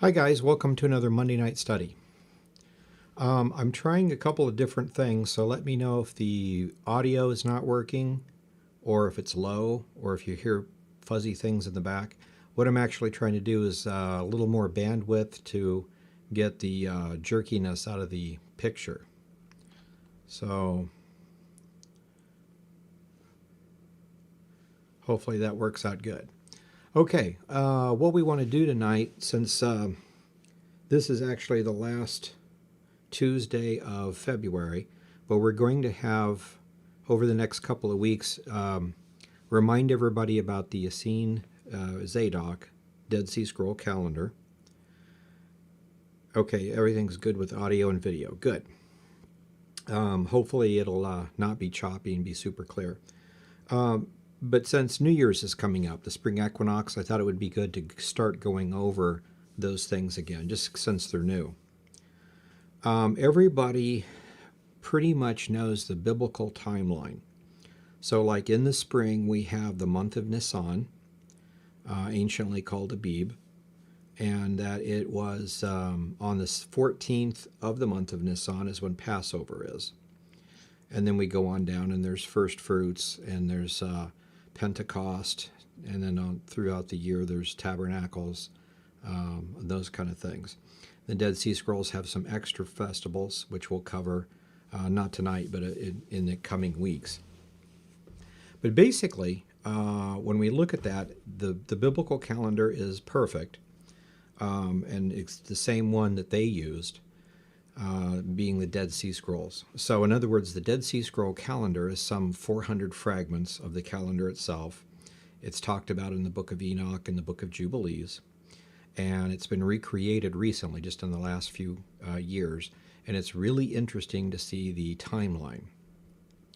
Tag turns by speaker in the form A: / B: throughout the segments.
A: Hi guys, welcome to another Monday night study. I'm trying a couple of different things, so let me know if the audio is not working, or if it's low, or if you hear fuzzy things in the back. What I'm actually trying to do is a little more bandwidth to get the jerkiness out of the picture. So hopefully that works out good. Okay, what we want to do tonight, since this is actually the last Tuesday of February, but we're going to have, over the next couple of weeks, remind everybody about the Essene Zadok Dead Sea Scroll calendar. Okay, everything's good with audio and video. Good. Hopefully it'll not be choppy and be super clear. But since New Year's is coming up, the spring equinox, I thought it would be good to start going over those things again, just since they're new. Everybody pretty much knows the biblical timeline. So like in the spring, we have the month of Nisan, anciently called Abib, and that it was on the 14th of the month of Nisan is when Passover is. And then we go on down and there's first fruits and there's Pentecost, and then throughout the year there's tabernacles, those kind of things. The Dead Sea Scrolls have some extra festivals, which we'll cover not tonight, but in the coming weeks. But basically, when we look at that, the biblical calendar is perfect, and it's the same one that they used, being the Dead Sea Scrolls. So in other words, the Dead Sea Scroll calendar is some 400 fragments of the calendar itself. It's talked about in the book of Enoch and the book of Jubilees, and it's been recreated recently, just in the last few years, and it's really interesting to see the timeline.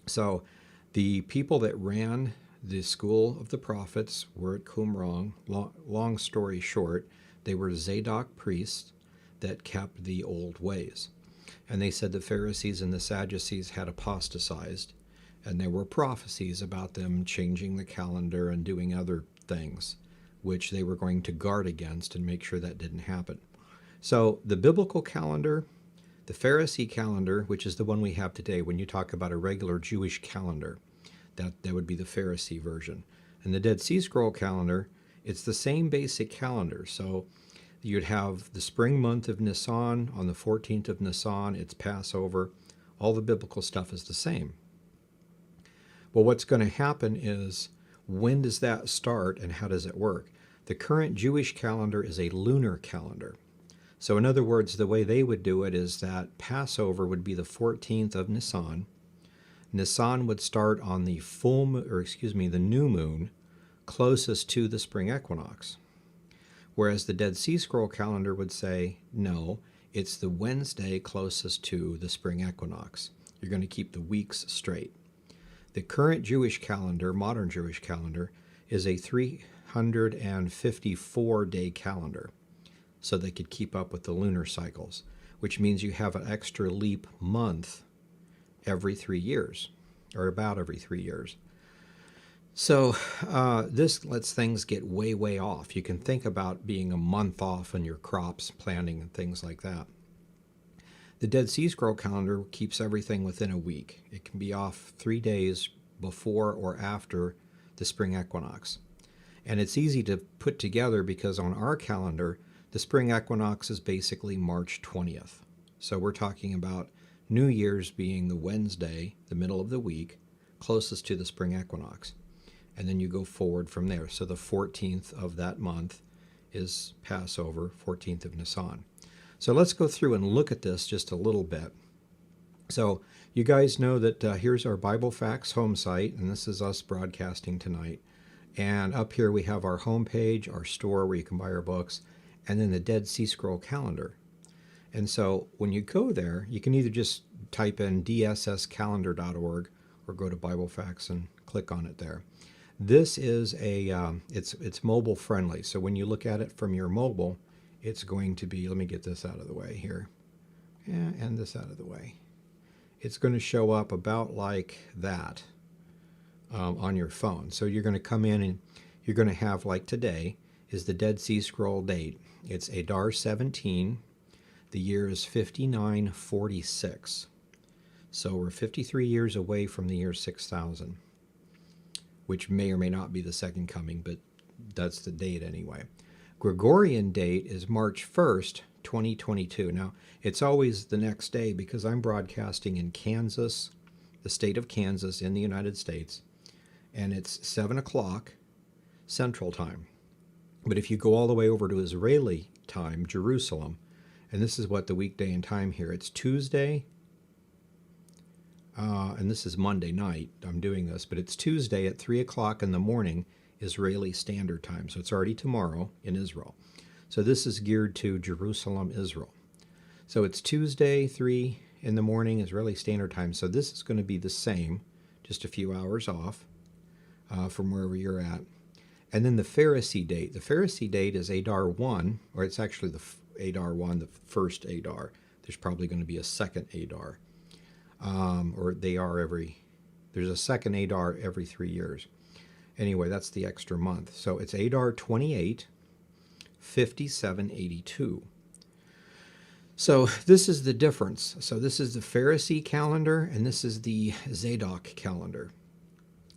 A: So the people that ran the school of the prophets were at Qumran. Long story short, they were Zadok priests that kept the old ways. And they said the Pharisees and the Sadducees had apostatized, and there were prophecies about them changing the calendar and doing other things, which they were going to guard against and make sure that didn't happen. So the biblical calendar, the Pharisee calendar, which is the one we have today, when you talk about a regular Jewish calendar, that would be the Pharisee version. And the Dead Sea Scroll calendar, it's the same basic calendar. So you'd have the spring month of Nisan. On the 14th of Nisan, it's Passover. All the biblical stuff is the same. Well, what's going to happen is, when does that start and how does it work? The current Jewish calendar is a lunar calendar. So in other words, the way they would do it is that Passover would be the 14th of Nisan. Nisan would start on the the new moon closest to the spring equinox. Whereas the Dead Sea Scroll calendar would say, no, it's the Wednesday closest to the spring equinox. You're going to keep the weeks straight. The current Jewish calendar, modern Jewish calendar, is a 354-day calendar, so they could keep up with the lunar cycles, which means you have an extra leap month every 3 years, or about every 3 years. So this lets things get way, way off. You can think about being a month off on your crops, planting, and things like that. The Dead Sea Scroll calendar keeps everything within a week. It can be off 3 days before or after the spring equinox. And it's easy to put together because on our calendar, the spring equinox is basically March 20th. So we're talking about New Year's being the Wednesday, the middle of the week, closest to the spring equinox. And then you go forward from there. So the 14th of that month is Passover, 14th of Nisan. So let's go through and look at this just a little bit. So you guys know that here's our Bible Facts home site, and this is us broadcasting tonight. And up here we have our homepage, our store where you can buy our books, and then the Dead Sea Scroll calendar. And so when you go there, you can either just type in dsscalendar.org or go to Bible Facts and click on it there. This is it's mobile friendly. So when you look at it from your mobile, it's going to be, let me get this out of the way here. Yeah, and this out of the way. It's going to show up about like that on your phone. So you're going to come in and you're going to have, like today, is the Dead Sea Scroll date. It's Adar 17. The year is 5946. So we're 53 years away from the year 6000, which may or may not be the second coming, but that's the date anyway. Gregorian date is March 1st, 2022. Now, it's always the next day because I'm broadcasting in Kansas, the state of Kansas in the United States, and it's 7 o'clock Central Time. But if you go all the way over to Israeli time, Jerusalem, and this is what the weekday and time here, it's Tuesday, and this is Monday night, I'm doing this, but it's Tuesday at 3 o'clock in the morning, Israeli Standard Time. So it's already tomorrow in Israel. So this is geared to Jerusalem, Israel. So it's Tuesday, 3 in the morning, Israeli Standard Time. So this is going to be the same, just a few hours off from wherever you're at. And then the Pharisee date. The Pharisee date is Adar 1, or it's actually the Adar 1, the first Adar. There's probably going to be a second Adar. Or there's a second Adar every 3 years. Anyway, that's the extra month. So it's Adar 28, 5782. So this is the difference. So this is the Pharisee calendar, and this is the Zadok calendar.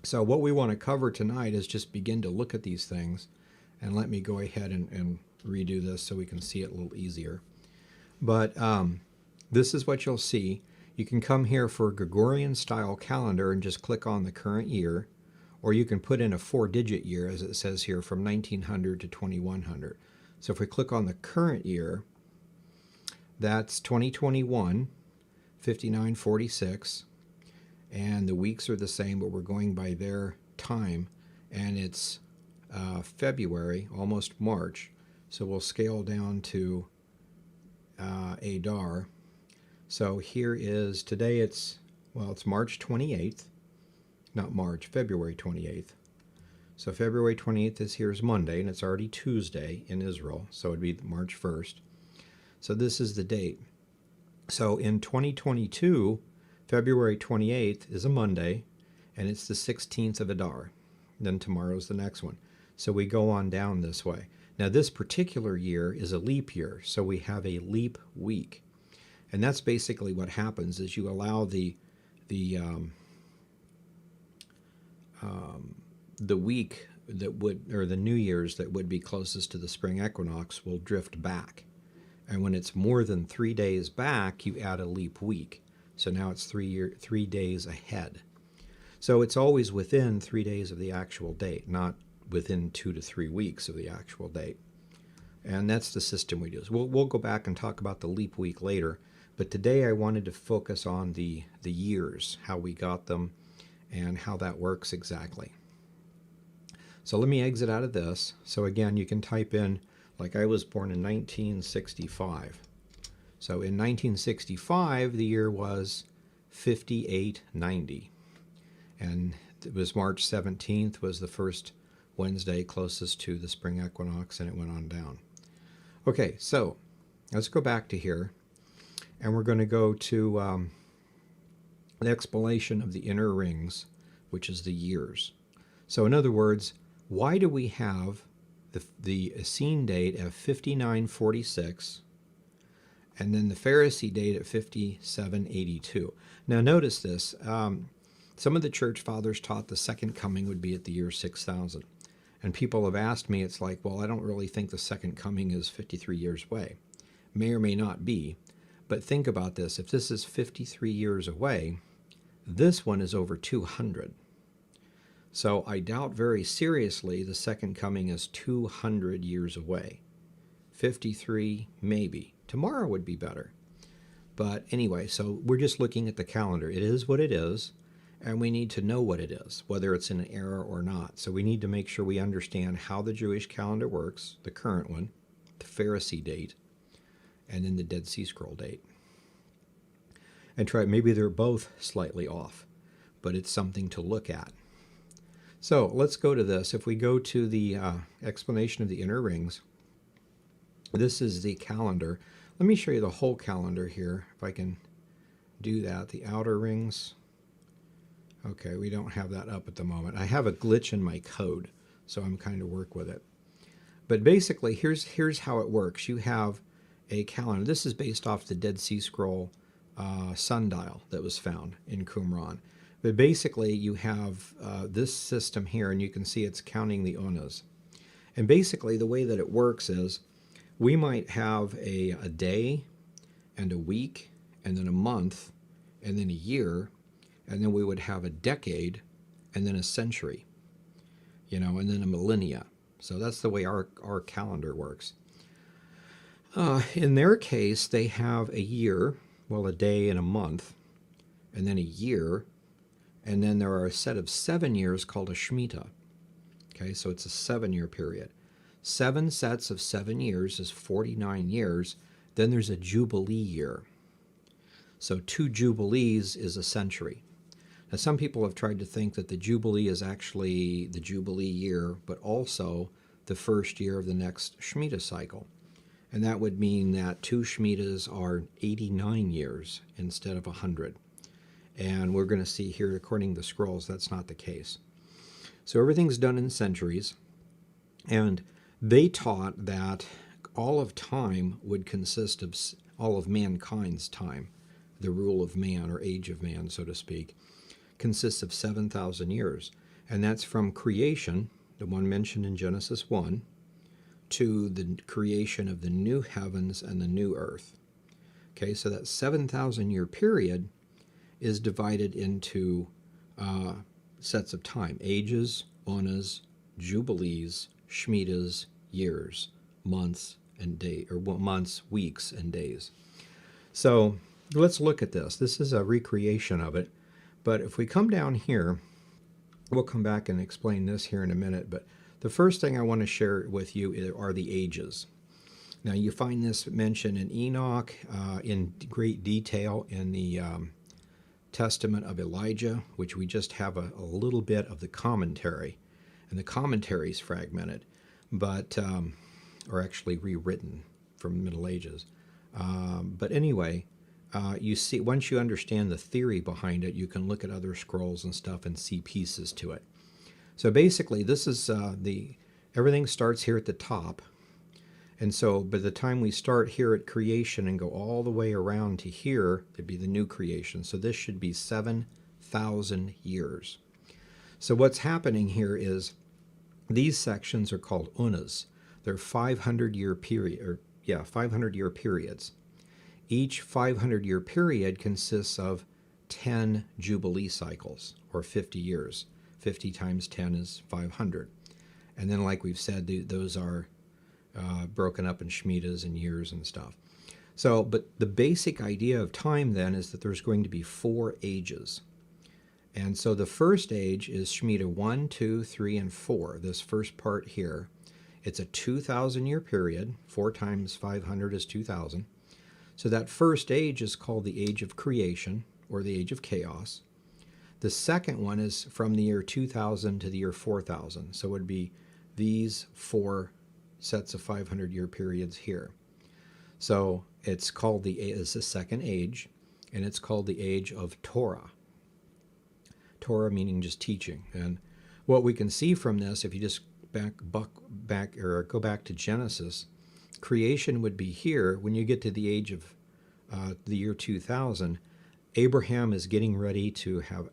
A: So what we want to cover tonight is just begin to look at these things, and let me go ahead and redo this so we can see it a little easier. But this is what you'll see. You can come here for a Gregorian style calendar and just click on the current year, or you can put in a 4-digit year, as it says here, from 1900 to 2100. So if we click on the current year, that's 2021, 5946. And the weeks are the same, but we're going by their time. And it's February, almost March. So we'll scale down to Adar. So here is, today it's March 28th. Not March, February 28th. So February 28th here's Monday, and it's already Tuesday in Israel. So it'd be March 1st. So this is the date. So in 2022, February 28th is a Monday, and it's the 16th of Adar. Then tomorrow's the next one. So we go on down this way. Now this particular year is a leap year, so we have a leap week. And that's basically what happens is you allow the week that would, or the New Year's that would be closest to the spring equinox will drift back. And when it's more than 3 days back, you add a leap week. So now it's 3 days ahead. So it's always within 3 days of the actual date, not within 2 to 3 weeks of the actual date. And that's the system we use. We'll go back and talk about the leap week later. But today I wanted to focus on the years, how we got them, and how that works exactly. So let me exit out of this. So again, you can type in, like I was born in 1965. So in 1965, the year was 5890. And it was March 17th was the first Wednesday closest to the spring equinox, and it went on down. Okay, so let's go back to here. And we're going to go to the explanation of the inner rings, which is the years. So in other words, why do we have the Essene date of 5946 and then the Pharisee date at 5782? Now notice this. Some of the church fathers taught the second coming would be at the year 6000. And people have asked me, it's like, well, I don't really think the second coming is 53 years away. May or may not be. But think about this. If this is 53 years away, this one is over 200. So I doubt very seriously the second coming is 200 years away. 53, maybe. Tomorrow would be better. But anyway, so we're just looking at the calendar. It is what it is, and we need to know what it is, whether it's in an error or not. So we need to make sure we understand how the Jewish calendar works, the current one, the Pharisee date, and then the Dead Sea Scroll date. And try, maybe they're both slightly off, but it's something to look at. So let's go to this. If we go to the explanation of the inner rings, this is the calendar. Let me show you the whole calendar here, if I can do that. The outer rings. Okay, we don't have that up at the moment. I have a glitch in my code, so I'm kind of work with it. But basically, here's how it works. You have a calendar. This is based off the Dead Sea Scroll sundial that was found in Qumran. But basically, you have this system here, and you can see it's counting the onas. And basically, the way that it works is we might have a day and a week and then a month and then a year, and then we would have a decade and then a century, and then a millennia. So that's the way our calendar works. In their case, they have a year, well, a day and a month, and then a year, and then there are a set of 7 years called a Shemitah. Okay, so it's a 7-year period. 7 sets of 7 years is 49 years. Then there's a Jubilee year. So 2 Jubilees is a century. Now, some people have tried to think that the Jubilee is actually the Jubilee year, but also the first year of the next Shemitah cycle. And that would mean that 2 Shemitahs are 89 years instead of 100. And we're going to see here, according to the scrolls, that's not the case. So everything's done in centuries. And they taught that all of time would consist of all of mankind's time. The rule of man, or age of man, so to speak, consists of 7,000 years. And that's from creation, the one mentioned in Genesis 1, to the creation of the new heavens and the new earth. Okay, so that 7,000-year period is divided into sets of time: ages, onas, jubilees, shmitas, years, months, and day, or months, weeks, and days. So let's look at this. This is a recreation of it. But if we come down here, we'll come back and explain this here in a minute. But the first thing I want to share with you are the ages. Now, you find this mentioned in Enoch in great detail in the Testament of Elijah, which we just have a little bit of the commentary. And the commentary is fragmented, but or actually rewritten from the Middle Ages. But anyway, you see, once you understand the theory behind it, you can look at other scrolls and stuff and see pieces to it. So basically, this is everything starts here at the top. And so by the time we start here at creation and go all the way around to here, it'd be the new creation. So this should be 7,000 years. So what's happening here is these sections are called unas. They're 500-year period, 500-year periods. Each 500-year period consists of 10 Jubilee cycles, or 50 years. 50 times 10 is 500. And then, like we've said, those are broken up in Shemitahs and years and stuff. So, but the basic idea of time then is that there's going to be 4 ages. And so the first age is Shemitah 1, 2, 3, and 4. This first part here, it's a 2,000-year period. 4 times 500 is 2,000. So that first age is called the age of creation, or the age of chaos. The second one is from the year 2000 to the year 4000. So it would be these 4 sets of 500-year periods here. So it's called it's the second age, and it's called the age of Torah. Torah meaning just teaching. And what we can see from this, if you just go back to Genesis, creation would be here. When you get to the age of the year 2000, Abraham is getting ready to have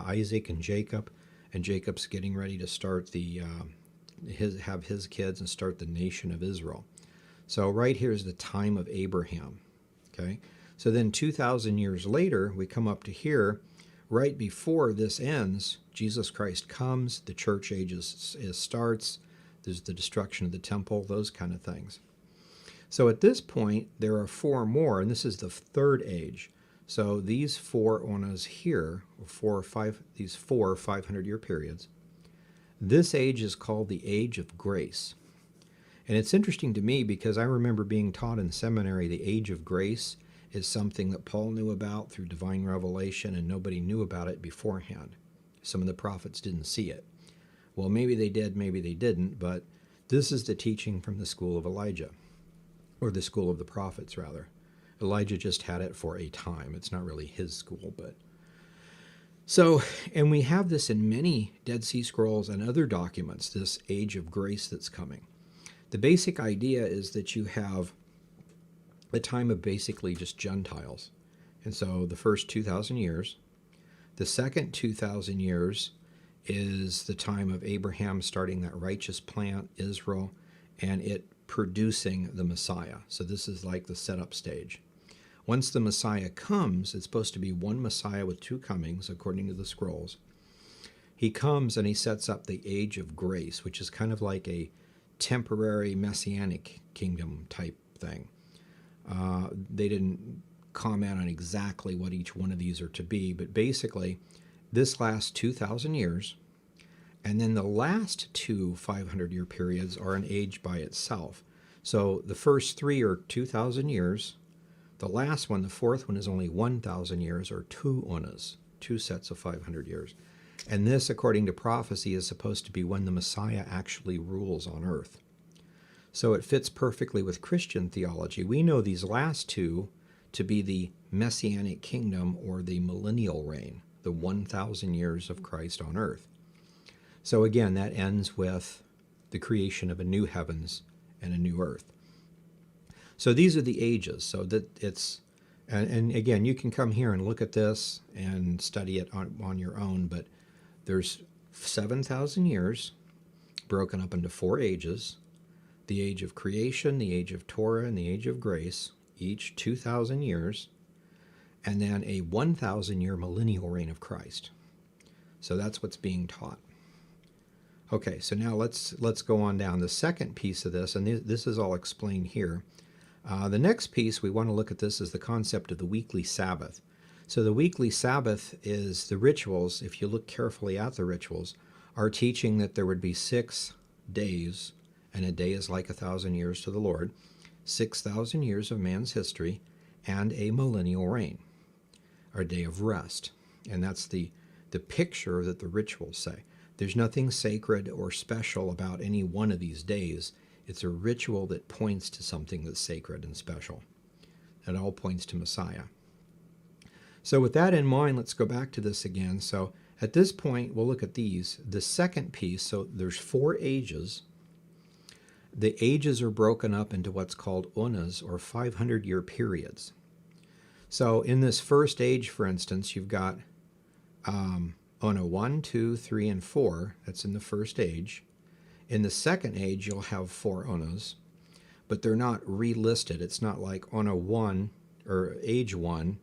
A: Isaac and Jacob's getting ready to start have his kids and start the nation of Israel. So right here is the time of Abraham. Okay, so then 2,000 years later, we come up to here. Right before this ends, Jesus Christ comes. The church age starts. There's the destruction of the temple. Those kind of things. So at this point, there are 4 more, and this is the third age. So these 4 onas here, these 4 500-year periods, this age is called the age of grace. And it's interesting to me because I remember being taught in seminary the age of grace is something that Paul knew about through divine revelation, and nobody knew about it beforehand. Some of the prophets didn't see it. Well, maybe they did, maybe they didn't, but this is the teaching from the school of Elijah, or the school of the prophets, rather. Elijah just had it for a time. It's not really his school, but... So, and we have this in many Dead Sea Scrolls and other documents, this age of grace that's coming. The basic idea is that you have a time of basically just Gentiles. And so the first 2,000 years. The second 2,000 years is the time of Abraham starting that righteous plant, Israel, and it producing the Messiah. So this is like the setup stage. Once the Messiah comes, it's supposed to be one Messiah with two comings, according to the scrolls. He comes and he sets up the age of grace, which is kind of like a temporary messianic kingdom type thing. They didn't comment on exactly what each one of these are to be, but basically this lasts 2,000 years, and then the last two 500-year periods are an age by itself. So the first three are 2,000 years. The last one, the fourth one, is only 1,000 years, or two onas, two sets of 500 years. And this, according to prophecy, is supposed to be when the Messiah actually rules on earth. So it fits perfectly with Christian theology. We know these last two to be the Messianic kingdom, or the millennial reign, the 1,000 years of Christ on earth. So again, that ends with the creation of a new heavens and a new earth. So these are the ages. So that it's, and again, you can come here and look at this and study it on your own, but there's 7,000 years broken up into four ages: the age of creation, the age of Torah, and the age of grace, each 2,000 years, and then a 1,000-year millennial reign of Christ. So that's what's being taught. Okay, so now let's go on down. The second piece of this, and this is all explained here. The next piece we want to look at this is the concept of the weekly Sabbath. So the weekly Sabbath is the rituals. If you look carefully at the rituals, are teaching that there would be 6 days, and a day is like 1,000 years to the Lord, 6,000 years of man's history, and a millennial reign, or a day of rest. And that's the picture that the rituals say. There's nothing sacred or special about any one of these days. It's a ritual that points to something that's sacred and special. It all points to Messiah. So with that in mind, let's go back to this again. So at this point, we'll look at these. The second piece, so there's 4 ages. The ages are broken up into what's called onas, or 500-year periods. So in this first age, for instance, you've got ona 1, 2, 3, and 4. That's in the first age. In the second age, you'll have 4 onas, but they're not relisted. It's not like ona 1, or age 1,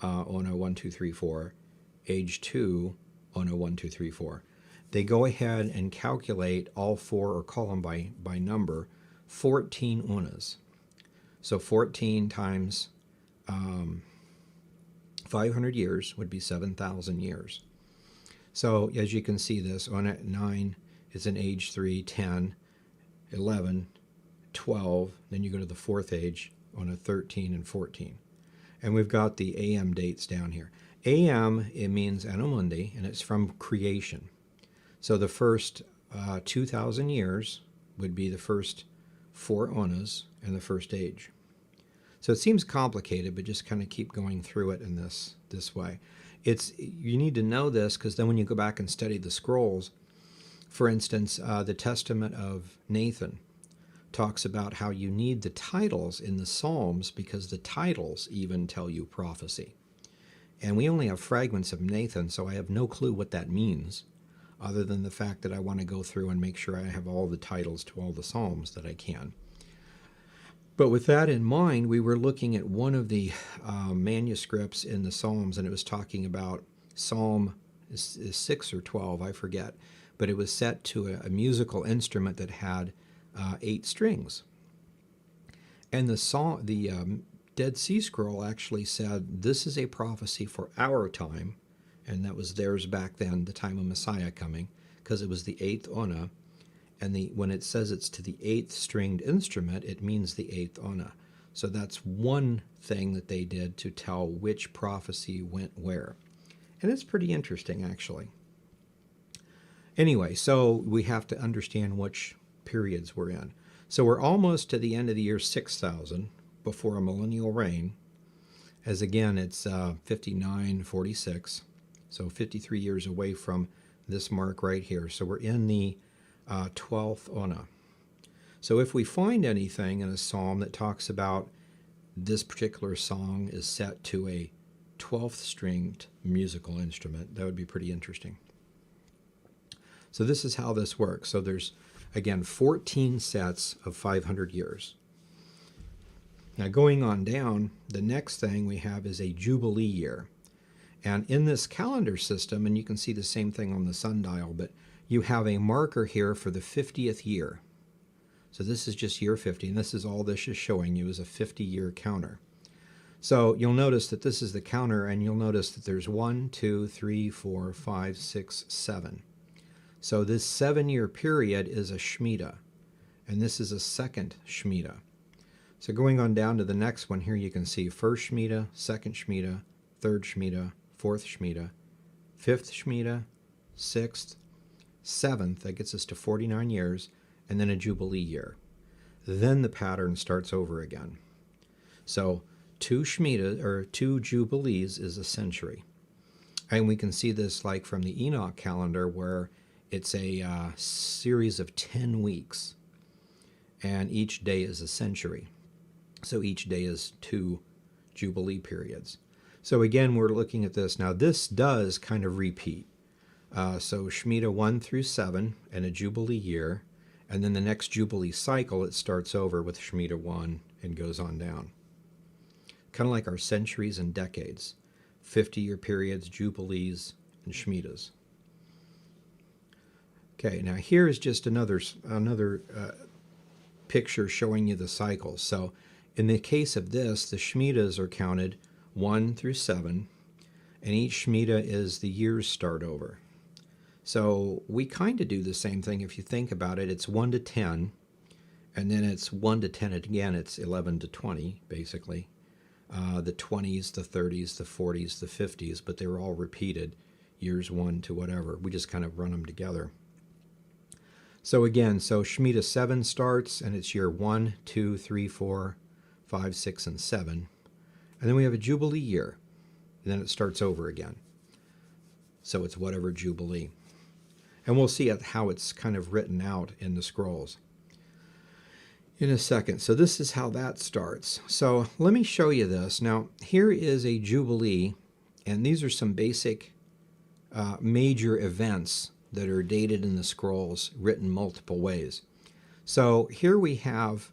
A: ona 1, 2, 3, 4, age 2, ona 1, 2, 3, 4. They go ahead and calculate all 4, or call them by number, 14 onas. So 14 times 500 years would be 7,000 years. So as you can see, this ona 9 is in age 3, 10, 11, 12. Then you go to the fourth age, ona 13 and 14. And we've got the AM dates down here. AM, it means Anno Mundi, and it's from creation. So the first 2,000 years would be the first 4 onas and the first age. So it seems complicated, but just kind of keep going through it in this way. You need to know this, because then when you go back and study the scrolls, for instance, the Testament of Nathan talks about how you need the titles in the Psalms, because the titles even tell you prophecy. And we only have fragments of Nathan, so I have no clue what that means, other than the fact that I want to go through and make sure I have all the titles to all the Psalms that I can. But with that in mind, we were looking at one of the manuscripts in the Psalms, and it was talking about Psalm 6 or 12, I forget, but it was set to a musical instrument that had 8 strings. And the Dead Sea Scroll actually said, this is a prophecy for our time, and that was theirs back then, the time of Messiah coming, because it was the 8th ona. And when it says it's to the 8th stringed instrument, it means the 8th ona. So that's one thing that they did to tell which prophecy went where. And it's pretty interesting, actually. Anyway, so we have to understand which periods we're in. So we're almost to the end of the year 6,000 before a millennial reign, as again, it's 5946, so 53 years away from this mark right here. So we're in the 12th ona. So if we find anything in a psalm that talks about this particular song is set to a 12th stringed musical instrument, that would be pretty interesting. So this is how this works. So there's, again, 14 sets of 500 years. Now going on down, the next thing we have is a Jubilee year. And in this calendar system, and you can see the same thing on the sundial, but you have a marker here for the 50th year. So this is just year 50, and this is all this is showing you is a 50-year counter. So you'll notice that this is the counter, and you'll notice that there's 1, 2, 3, 4, 5, 6, 7. So this 7-year period is a Shmedia, and this is a second Shmedia. So going on down to the next one here, you can see first Shmedia, second Shmedia, third Shmedia, fourth Shmedia, fifth Shmedia, sixth, seventh, that gets us to 49 years, and then a Jubilee year. Then the pattern starts over again. So 2 Shmedia, or 2 Jubilees is a century. And we can see this like from the Enoch calendar, where it's a series of 10 weeks, and each day is a century. So each day is 2 Jubilee periods. So again, we're looking at this. Now this does kind of repeat. So Shmedia 1 through 7 and a Jubilee year, and then the next Jubilee cycle, it starts over with Shmedia 1 and goes on down. Kind of like our centuries and decades. 50-year periods, Jubilees, and Shmedias. Okay, now here is just another picture showing you the cycles. So in the case of this, the Shmedias are counted 1 through 7, and each Shmedia is the years start over. So we kind of do the same thing if you think about it. It's 1 to 10, and then it's 1 to 10 again. It's 11 to 20, basically. The 20s, the 30s, the 40s, the 50s, but they were all repeated, years 1 to whatever. We just kind of run them together. So again, so Shmedia 7 starts, and it's year 1, 2, 3, 4, 5, 6, and 7. And then we have a Jubilee year, and then it starts over again. So it's whatever Jubilee. And we'll see how it's kind of written out in the scrolls in a second. So this is how that starts. So let me show you this. Now, here is a Jubilee, and these are some basic major events that are dated in the scrolls, written multiple ways. So here we have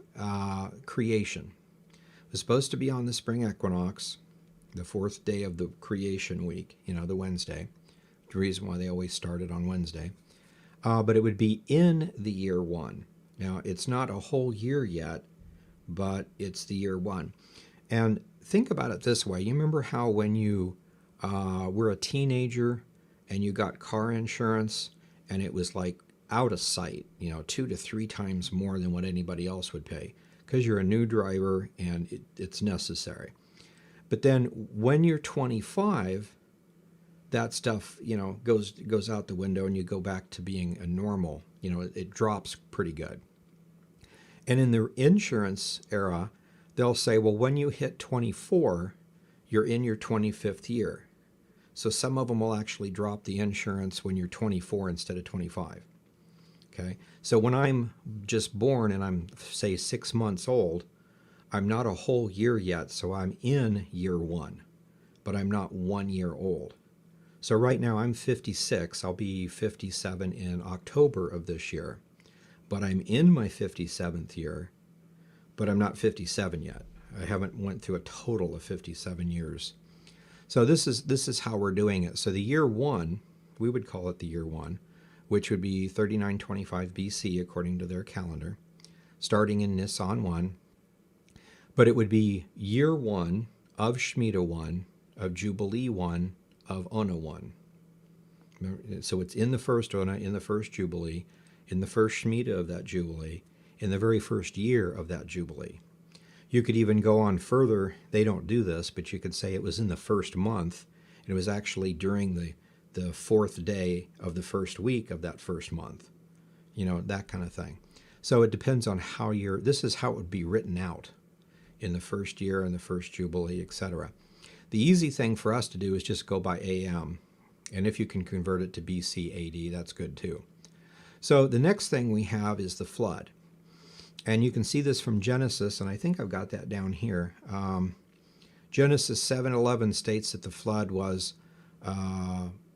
A: creation. It was supposed to be on the spring equinox, the 4th day of the creation week, the Wednesday. The reason why they always started on Wednesday. But it would be in the year 1. Now, it's not a whole year yet, but it's the year 1. And think about it this way. You remember how when you were a teenager and you got car insurance, and it was like out of sight, 2 to 3 times more than what anybody else would pay, because you're a new driver and it's necessary. But then when you're 25, that stuff, goes out the window, and you go back to being a normal. It drops pretty good. And in the insurance era, they'll say, well, when you hit 24, you're in your 25th year. So some of them will actually drop the insurance when you're 24 instead of 25. Okay? So when I'm just born and I'm, say, 6 months old, I'm not a whole year yet, so I'm in year 1, but I'm not 1 year old. So right now I'm 56. I'll be 57 in October of this year. But I'm in my 57th year, but I'm not 57 yet. I haven't went through a total of 57 years. So this is how we're doing it. So the year 1, we would call it the year 1, which would be 3925 BC according to their calendar, starting in Nisan 1. But it would be year 1 of Shmedia 1, of Jubilee 1, of Ona 1. So it's in the first Ona, in the first Jubilee, in the first Shmedia of that Jubilee, in the very first year of that Jubilee. You could even go on further. They don't do this, but you could say it was in the first month. It was actually during the 4th day of the first week of that first month. That kind of thing. So it depends on how this is how it would be written out in the first year and the first Jubilee, etc. The easy thing for us to do is just go by AM. And if you can convert it to BC AD, that's good too. So the next thing we have is the flood. And you can see this from Genesis, and I think I've got that down here. Genesis 7:11 states that the flood was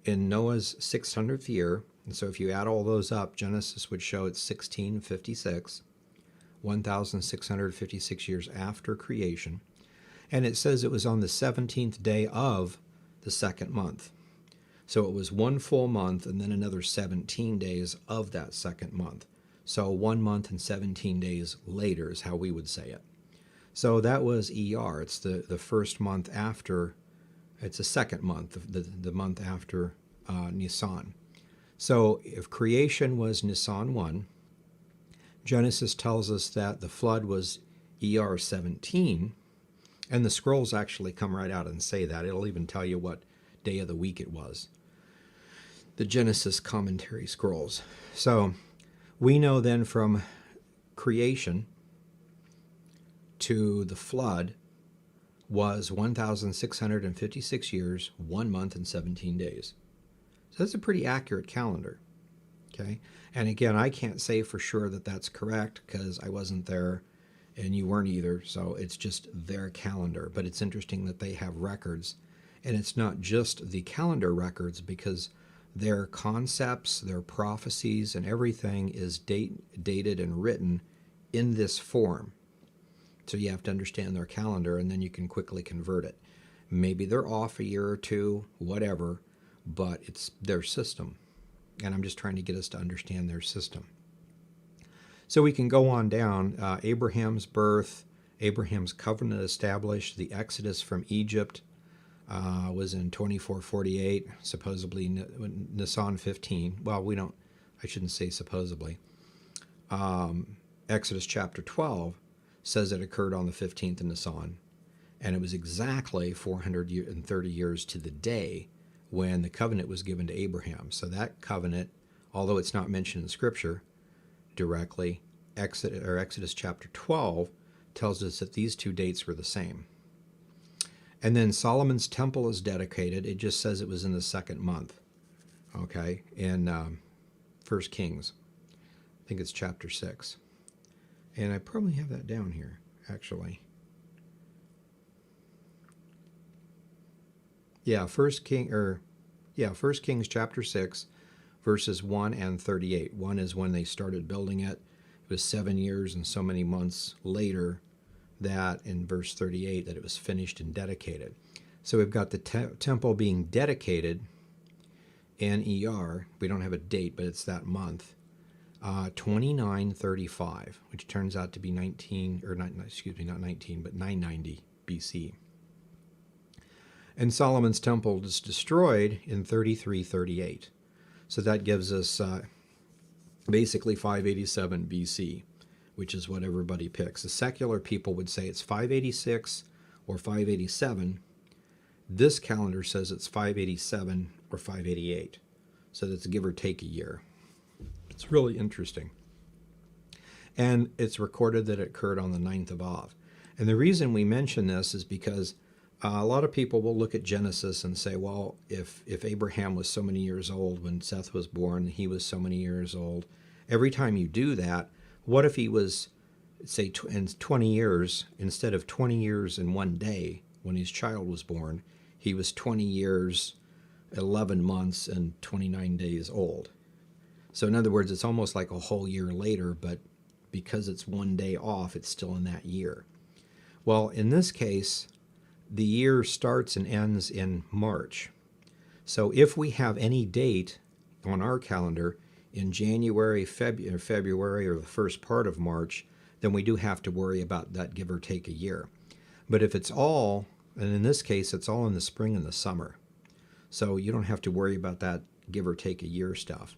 A: in Noah's 600th year. And so if you add all those up, Genesis would show it's 1656, 1,656 years after creation. And it says it was on the 17th day of the second month. So it was one full month and then another 17 days of that second month. So 1 month and 17 days later is how we would say it. So that was ER. It's the first month after, it's the second month, the month after Nisan. So if creation was Nisan 1, Genesis tells us that the flood was ER 17, and the scrolls actually come right out and say that. It'll even tell you what day of the week it was. The Genesis commentary scrolls. So we know then from creation to the flood was 1,656 years, 1 month, and 17 days. So that's a pretty accurate calendar. Okay, and again, I can't say for sure that that's correct because I wasn't there and you weren't either, so it's just their calendar. But it's interesting that they have records, and it's not just the calendar records, because their concepts, their prophecies, and everything is dated and written in this form. So you have to understand their calendar, and then you can quickly convert it. Maybe they're off a year or two, whatever, but it's their system. And I'm just trying to get us to understand their system. So we can go on down. Abraham's birth, Abraham's covenant established, the exodus from Egypt was in 2448, supposedly Nisan 15. Well, I shouldn't say supposedly. Exodus chapter 12 says it occurred on the 15th of Nisan, and it was exactly 430 years to the day when the covenant was given to Abraham. So that covenant, although it's not mentioned in Scripture directly, Exodus chapter 12 tells us that these two dates were the same. And then Solomon's temple is dedicated. It just says it was in the second month, okay, in 1 Kings. I think it's chapter 6. And I probably have that down here, actually. Yeah, 1 Kings chapter 6, verses 1 and 38. 1 is when they started building it. It was 7 years and so many months later that, in verse 38, that it was finished and dedicated. So we've got the temple being dedicated in ER. We don't have a date, but it's that month. 2935, which turns out to be 990 BC. And Solomon's temple is destroyed in 3338. So that gives us basically 587 BC, which is what everybody picks. The secular people would say it's 586 or 587. This calendar says it's 587 or 588. So that's give or take a year. It's really interesting. And it's recorded that it occurred on the 9th of Av. And the reason we mention this is because a lot of people will look at Genesis and say, well, if Abraham was so many years old when Seth was born, he was so many years old. Every time you do that, what if he was, say, in 20 years, instead of 20 years in one day when his child was born, he was 20 years, 11 months, and 29 days old. So in other words, it's almost like a whole year later, but because it's one day off, it's still in that year. Well, in this case, the year starts and ends in March. So if we have any date on our calendar in January, February, or the first part of March, then we do have to worry about that, give or take a year. But if it's all, and in this case, it's all in the spring and the summer, so you don't have to worry about that give or take a year stuff.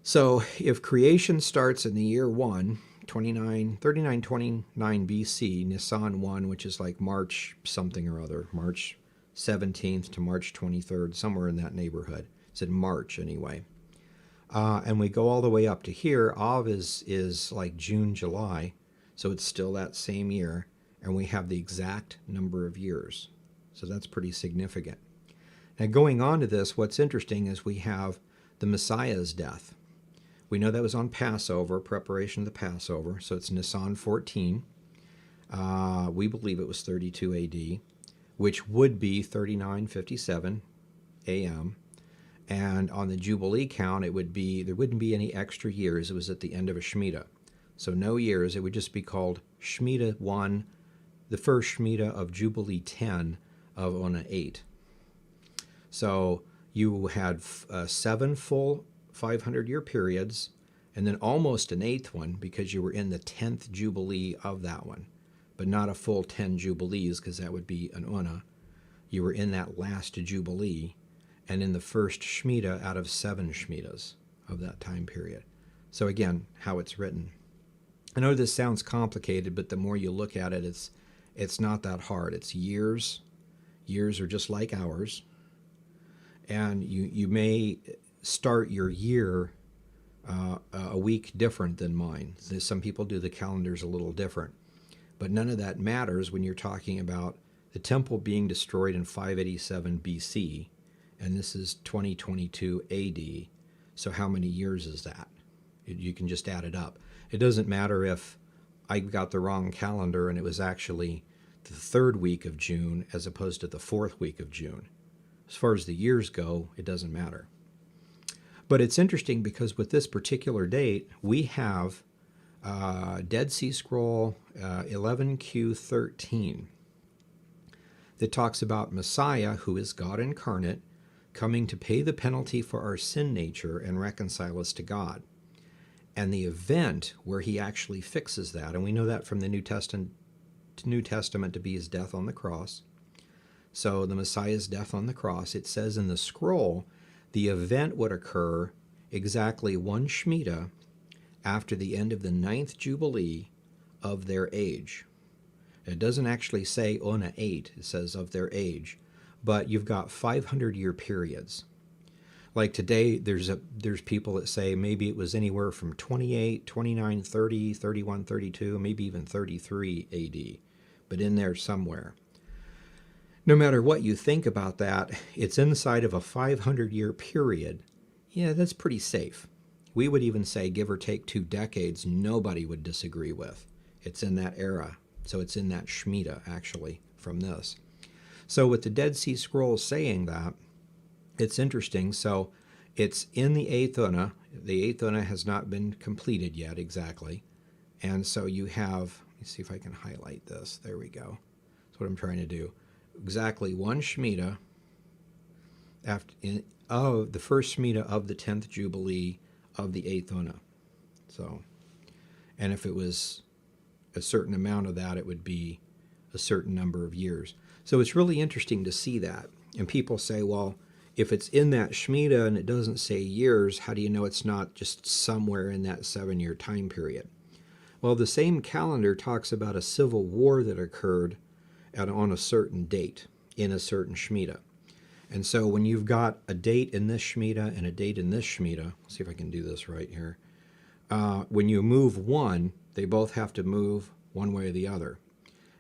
A: So if creation starts in the year 1, 3929 BC, Nisan 1, which is like March something or other, March 17th to March 23rd, somewhere in that neighborhood. It's in March anyway. And we go all the way up to here. Av is like June, July, so it's still that same year, and we have the exact number of years. So that's pretty significant. Now going on to this, what's interesting is we have the Messiah's death. We know that was on Passover, preparation of the Passover, so it's Nisan 14. We believe it was 32 AD, which would be 3957 AM. And on the Jubilee count, there wouldn't be any extra years. It was at the end of a Shmedia. So no years. It would just be called Shmedia 1, the first Shmedia of Jubilee 10 of Ona 8. So you had 7 full 500-year periods, and then almost an 8th one because you were in the 10th Jubilee of that one, but not a full 10 Jubilees because that would be an Ona. You were in that last Jubilee, and in the first Shmedia out of 7 Shmedias of that time period. So again, how it's written. I know this sounds complicated, but the more you look at it, it's not that hard. It's years. Years are just like hours. And you may start your year a week different than mine. Some people do the calendars a little different. But none of that matters when you're talking about the temple being destroyed in 587 BC, and this is 2022 AD. So how many years is that? You can just add it up. It doesn't matter if I got the wrong calendar and it was actually the 3rd week of June as opposed to the 4th week of June. As far as the years go, it doesn't matter. But it's interesting because with this particular date, we have Dead Sea Scroll 11Q13 that talks about Messiah, who is God incarnate, coming to pay the penalty for our sin nature and reconcile us to God. And the event where he actually fixes that, and we know that from the New Testament to be his death on the cross. So the Messiah's death on the cross, it says in the scroll, the event would occur exactly 1 Shmedia after the end of the 9th Jubilee of their age. It doesn't actually say Ona 8, it says of their age. But you've got 500-year periods. Like today, there's people that say maybe it was anywhere from 28, 29, 30, 31, 32, maybe even 33 AD, but in there somewhere. No matter what you think about that, it's inside of a 500-year period. Yeah, that's pretty safe. We would even say, give or take 2 decades, nobody would disagree with. It's in that era. So it's in that Shmedia, actually, from this. So with the Dead Sea Scrolls saying that, it's interesting. So it's in the 8th Una. The 8th Una has not been completed yet exactly. And so you have, let me see if I can highlight this. There we go. That's what I'm trying to do. Exactly 1 Shmedia of the first Shmedia of the 10th Jubilee of the 8th Una. So, and if it was a certain amount of that, it would be a certain number of years. So it's really interesting to see that. And people say, well, if it's in that Shmedia and it doesn't say years, how do you know it's not just somewhere in that 7-year time period? Well, the same calendar talks about a civil war that occurred on a certain date in a certain Shmedia. And so when you've got a date in this Shmedia and a date in this Shmedia, see if I can do this right here. When you move one, they both have to move one way or the other.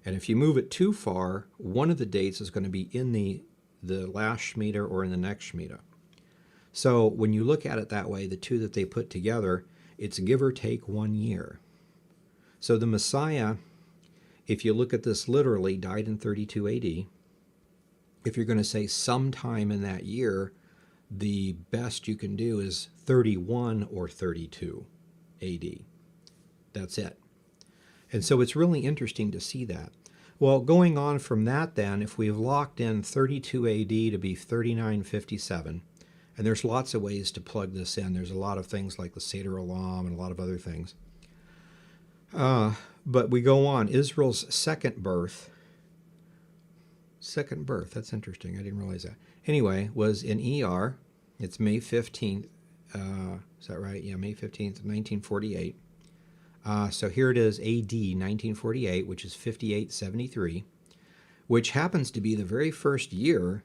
A: And if you move it too far, one of the dates is going to be in the last Shmedia or in the next Shmedia. So when you look at it that way, the two that they put together, it's give or take 1 year. So the Messiah, if you look at this literally, died in 32 AD. If you're going to say sometime in that year, the best you can do is 31 or 32 AD. That's it. And so it's really interesting to see that. Well, going on from that then, if we've locked in 32 AD to be 3957, and there's lots of ways to plug this in. There's a lot of things like the Seder Olam and a lot of other things. But we go on. Israel's second birth, that's interesting. I didn't realize that. Anyway, was in ER. It's May 15th. Is that right? Yeah, May 15th, 1948. So here it is, AD 1948, which is 5873, which happens to be the very first year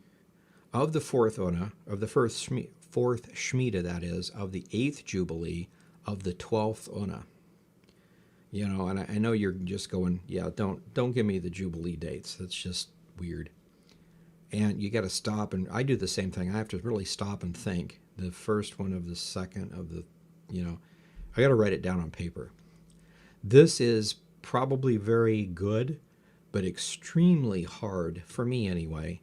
A: of the 4th Ona, of the fourth Shmedia, that is, of the 8th Jubilee of the 12th Ona. You know, and I know you're just going, yeah, don't give me the Jubilee dates. That's just weird. And you got to stop, and I do the same thing. I have to really stop and think. The first one of the second of the, you know, I got to write it down on paper. This is probably very good, but extremely hard, for me anyway,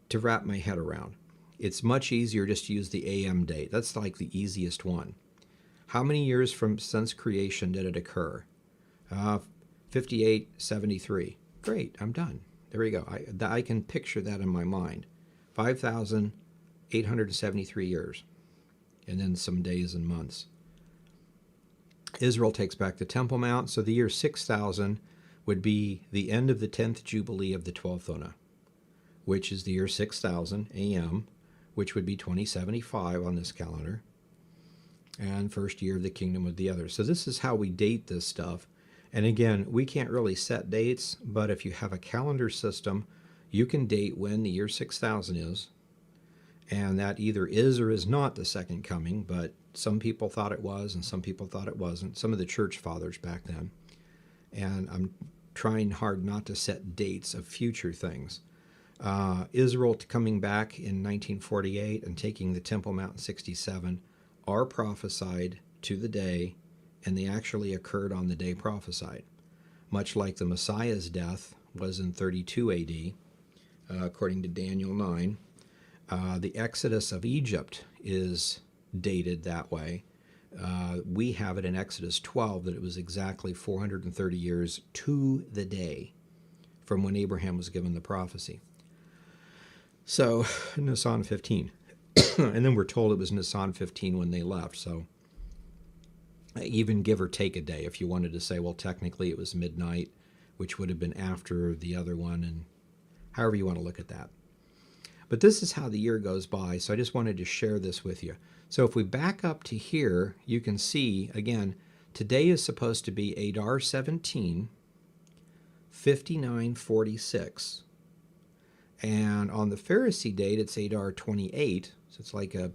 A: to wrap my head around. It's much easier just to use the AM date. That's like the easiest one. How many years from since creation did it occur? 5873. Great, I'm done. There we go. I can picture that in my mind. 5,873 years, and then some days and months. Israel takes back the Temple Mount, so the year 6000 would be the end of the 10th Jubilee of the 12th Ona, which is the year 6000 AM, which would be 2075 on this calendar, and first year of the kingdom of the other. So this is how we date this stuff. And again, we can't really set dates, but if you have a calendar system, you can date when the year 6000 is, and that either is or is not the second coming, but some people thought it was and some people thought it wasn't, some of the church fathers back then. And I'm trying hard not to set dates of future things. Israel coming back in 1948 and taking the Temple Mount in 67 are prophesied to the day, and they actually occurred on the day prophesied, much like the Messiah's death was in 32 AD, according to Daniel 9. The Exodus of Egypt is dated that way. We have it in Exodus 12 that it was exactly 430 years to the day from when Abraham was given the prophecy. So, Nisan 15. And then we're told it was Nisan 15 when they left, so even give or take a day if you wanted to say, well, technically it was midnight, which would have been after the other one, and however you want to look at that. But this is how the year goes by, so I just wanted to share this with you. So if we back up to here, you can see, again, today is supposed to be Adar 17, 5946. And on the Pharisee date, it's Adar 28, so it's like a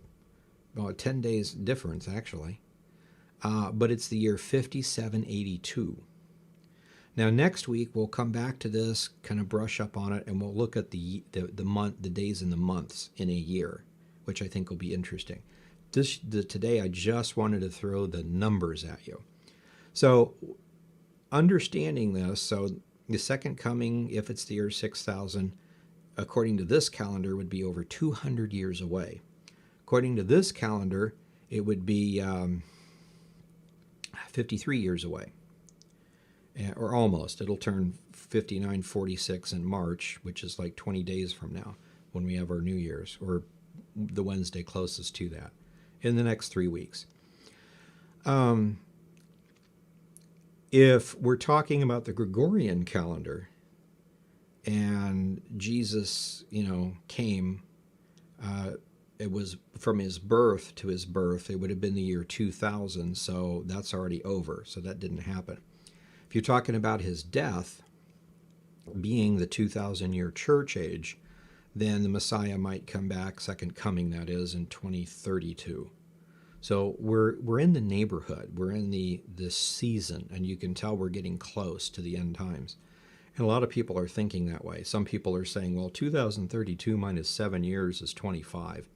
A: 10 days difference, actually. But it's the year 5782. Now next week we'll come back to this, kind of brush up on it, and we'll look at the days and the months in a year, which I think will be interesting. Today I just wanted to throw the numbers at you. So understanding this, so the second coming, if it's the year 6000, according to this calendar, would be over 200 years away. According to this calendar, it would be 53 years away, or almost. It'll turn 5946 in March, which is like 20 days from now when we have our New Year's, or the Wednesday closest to that, in the next 3 weeks. If we're talking about the Gregorian calendar, and Jesus, came, it was from his birth to his birth, it would have been the year 2000, so that's already over, so that didn't happen. If you're talking about his death being the 2,000-year church age, then the Messiah might come back, second coming that is, in 2032. So we're in the neighborhood, we're in this season, and you can tell we're getting close to the end times. And a lot of people are thinking that way. Some people are saying, well, 2032 minus 7 years is 25.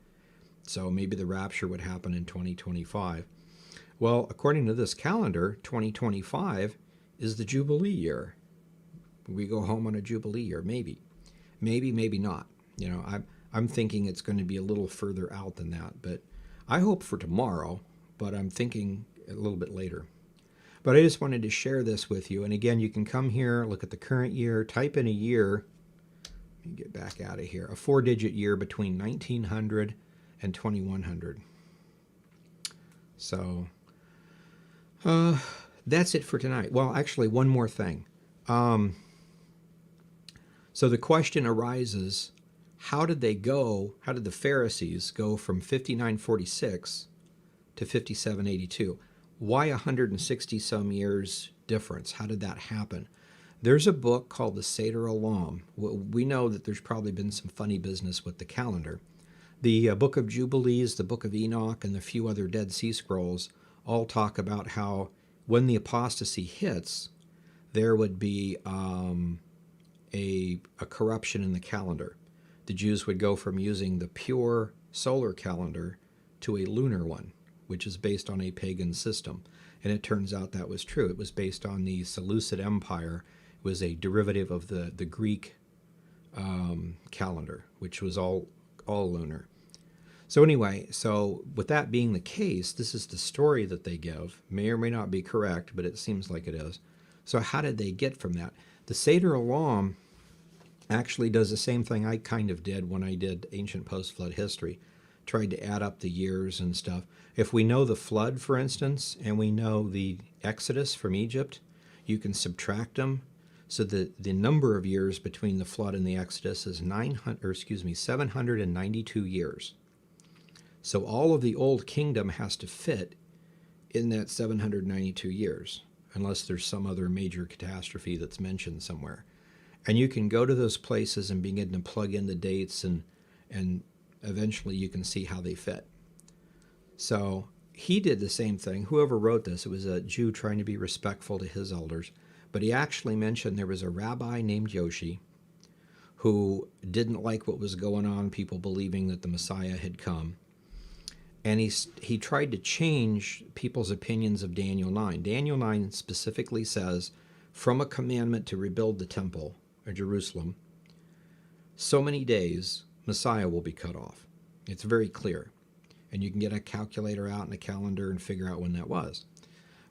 A: So maybe the rapture would happen in 2025. Well, according to this calendar, 2025 is the Jubilee year. We go home on a Jubilee year, maybe. Maybe not. I'm thinking it's going to be a little further out than that. But I hope for tomorrow, but I'm thinking a little bit later. But I just wanted to share this with you. And again, you can come here, look at the current year, type in a year. Let me get back out of here. A 4-digit year between 1900 and 2100. So that's it for tonight. Well, actually, one more thing. So the question arises, how did the Pharisees go from 5946 to 5782? Why 160 some years difference? How did that happen? There's a book called the Seder Olam. We know that there's probably been some funny business with the calendar. The Book of Jubilees, the Book of Enoch, and the few other Dead Sea Scrolls all talk about how when the apostasy hits, there would be a corruption in the calendar. The Jews would go from using the pure solar calendar to a lunar one, which is based on a pagan system. And it turns out that was true. It was based on the Seleucid Empire. It was a derivative of the Greek calendar, which was all lunar. So anyway, so with that being the case, this is the story that they give. May or may not be correct, but it seems like it is. So how did they get from that? The Seder Olam actually does the same thing I kind of did when I did ancient post-flood history. Tried to add up the years and stuff. If we know the flood, for instance, and we know the Exodus from Egypt, you can subtract them. So the number of years between the flood and the Exodus is 792 years. So all of the Old Kingdom has to fit in that 792 years, unless there's some other major catastrophe that's mentioned somewhere. And you can go to those places and begin to plug in the dates, and eventually you can see how they fit. So he did the same thing. Whoever wrote this, it was a Jew trying to be respectful to his elders, but he actually mentioned there was a rabbi named Yoshi who didn't like what was going on, people believing that the Messiah had come. And he tried to change people's opinions of Daniel 9. Daniel 9 specifically says, from a commandment to rebuild the temple, or Jerusalem, so many days, Messiah will be cut off. It's very clear. And you can get a calculator out and a calendar and figure out when that was.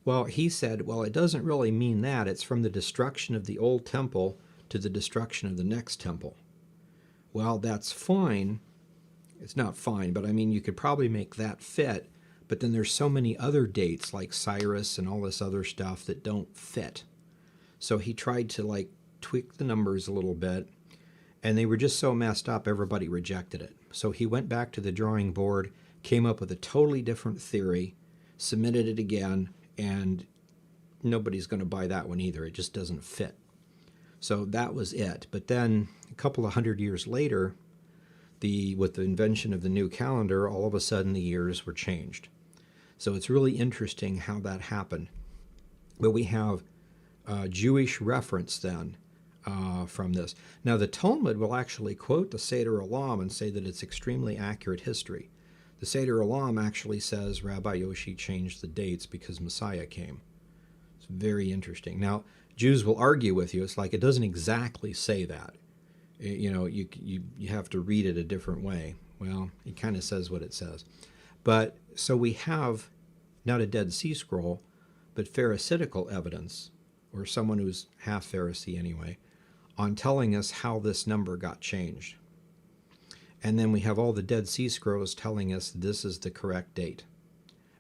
A: Well, he said, well, it doesn't really mean that. It's from the destruction of the old temple to the destruction of the next temple. Well, that's fine. It's not fine, but I mean, you could probably make that fit, but then there's so many other dates like Cyrus and all this other stuff that don't fit. So he tried to like tweak the numbers a little bit, and they were just so messed up, everybody rejected it. So he went back to the drawing board, came up with a totally different theory, submitted it again, and nobody's going to buy that one either. It just doesn't fit. So that was it. But then a couple of hundred years later, with the invention of the new calendar, all of a sudden the years were changed. So it's really interesting how that happened. But we have Jewish reference then from this. Now the Talmud will actually quote the Seder Olam and say that it's extremely accurate history. The Seder Olam actually says Rabbi Yoshi changed the dates because Messiah came. It's very interesting. Now, Jews will argue with you. It's like it doesn't exactly say that. You know, you have to read it a different way. Well, it kind of says what it says. But so we have not a Dead Sea Scroll, but Pharisaical evidence, or someone who's half Pharisee anyway, on telling us how this number got changed. And then we have all the Dead Sea Scrolls telling us this is the correct date,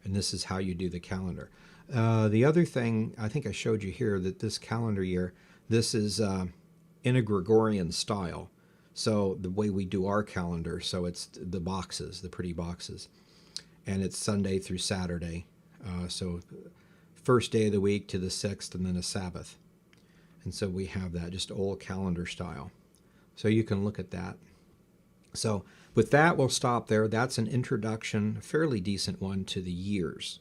A: and this is how you do the calendar. The other thing, I think I showed you here, that this calendar year, this is in a Gregorian style. So the way we do our calendar, so it's the boxes, the pretty boxes. And it's Sunday through Saturday. So first day of the week to the 6th, and then a Sabbath. And so we have that, just old calendar style. So you can look at that. So with that, we'll stop there. That's an introduction, a fairly decent one, to the years.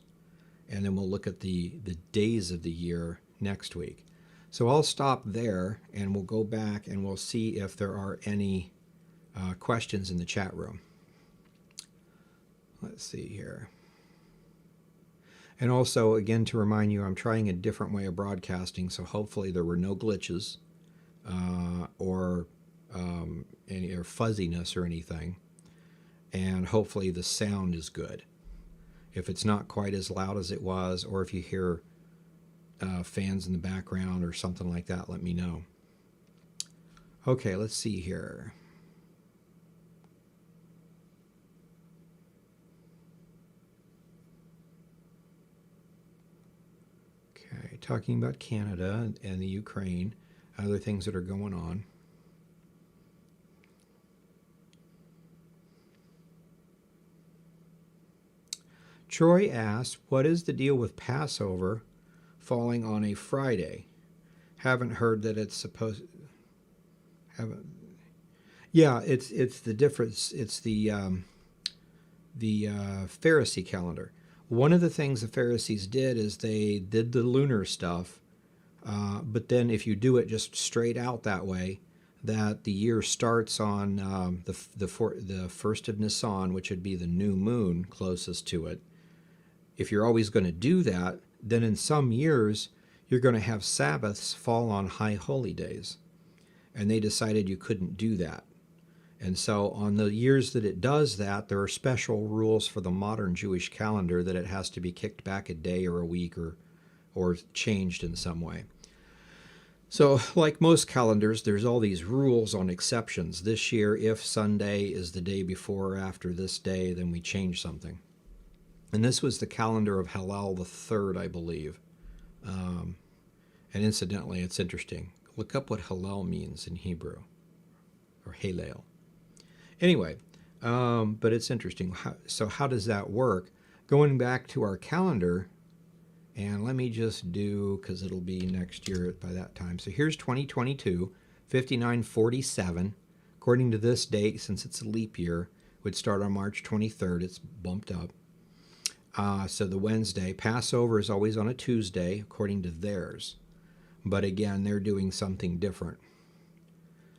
A: And then we'll look at the days of the year next week. So I'll stop there, and we'll go back and we'll see if there are any questions in the chat room. Let's see here. And also, again, to remind you, I'm trying a different way of broadcasting, so hopefully there were no glitches or any fuzziness or anything. And hopefully the sound is good. If it's not quite as loud as it was, or if you hear fans in the background or something like that, let me know. Okay, let's see here. Okay, talking about Canada and the Ukraine, other things that are going on. Troy asks, what is the deal with Passover falling on a Friday? Haven't heard that it's supposed. Yeah, it's the difference. It's the Pharisee calendar. One of the things the Pharisees did is they did the lunar stuff, but then if you do it just straight out that way, that the year starts on the first of Nisan, which would be the new moon closest to it, if you're always going to do that, then in some years you're going to have Sabbaths fall on high holy days. And they decided you couldn't do that. And so on the years that it does that, there are special rules for the modern Jewish calendar that it has to be kicked back a day or a week or changed in some way. So like most calendars, there's all these rules on exceptions. This year, if Sunday is the day before or after this day, then we change something. And this was the calendar of Hillel the third, I believe. And incidentally, it's interesting. Look up what Hillel means in Hebrew, or Hillel. Anyway, but it's interesting. So how does that work? Going back to our calendar, and let me just do, because it'll be next year by that time. So here's 2022, 5947. According to this date, since it's a leap year, would start on March 23rd. It's bumped up. So the Wednesday. Passover is always on a Tuesday, according to theirs. But again, they're doing something different.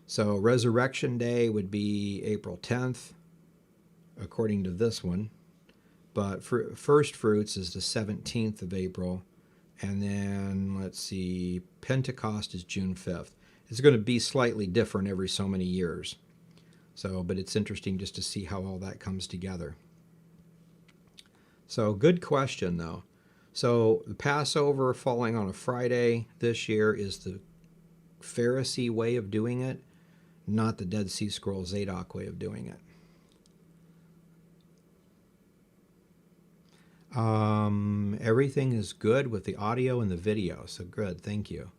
A: So Resurrection Day would be April 10th, according to this one. But First Fruits is the 17th of April. And then, let's see, Pentecost is June 5th. It's going to be slightly different every so many years. So, but it's interesting just to see how all that comes together. So, good question, though. So, the Passover falling on a Friday this year is the Pharisee way of doing it, not the Dead Sea Scrolls Zadok way of doing it. Everything is good with the audio and the video, so good, thank you.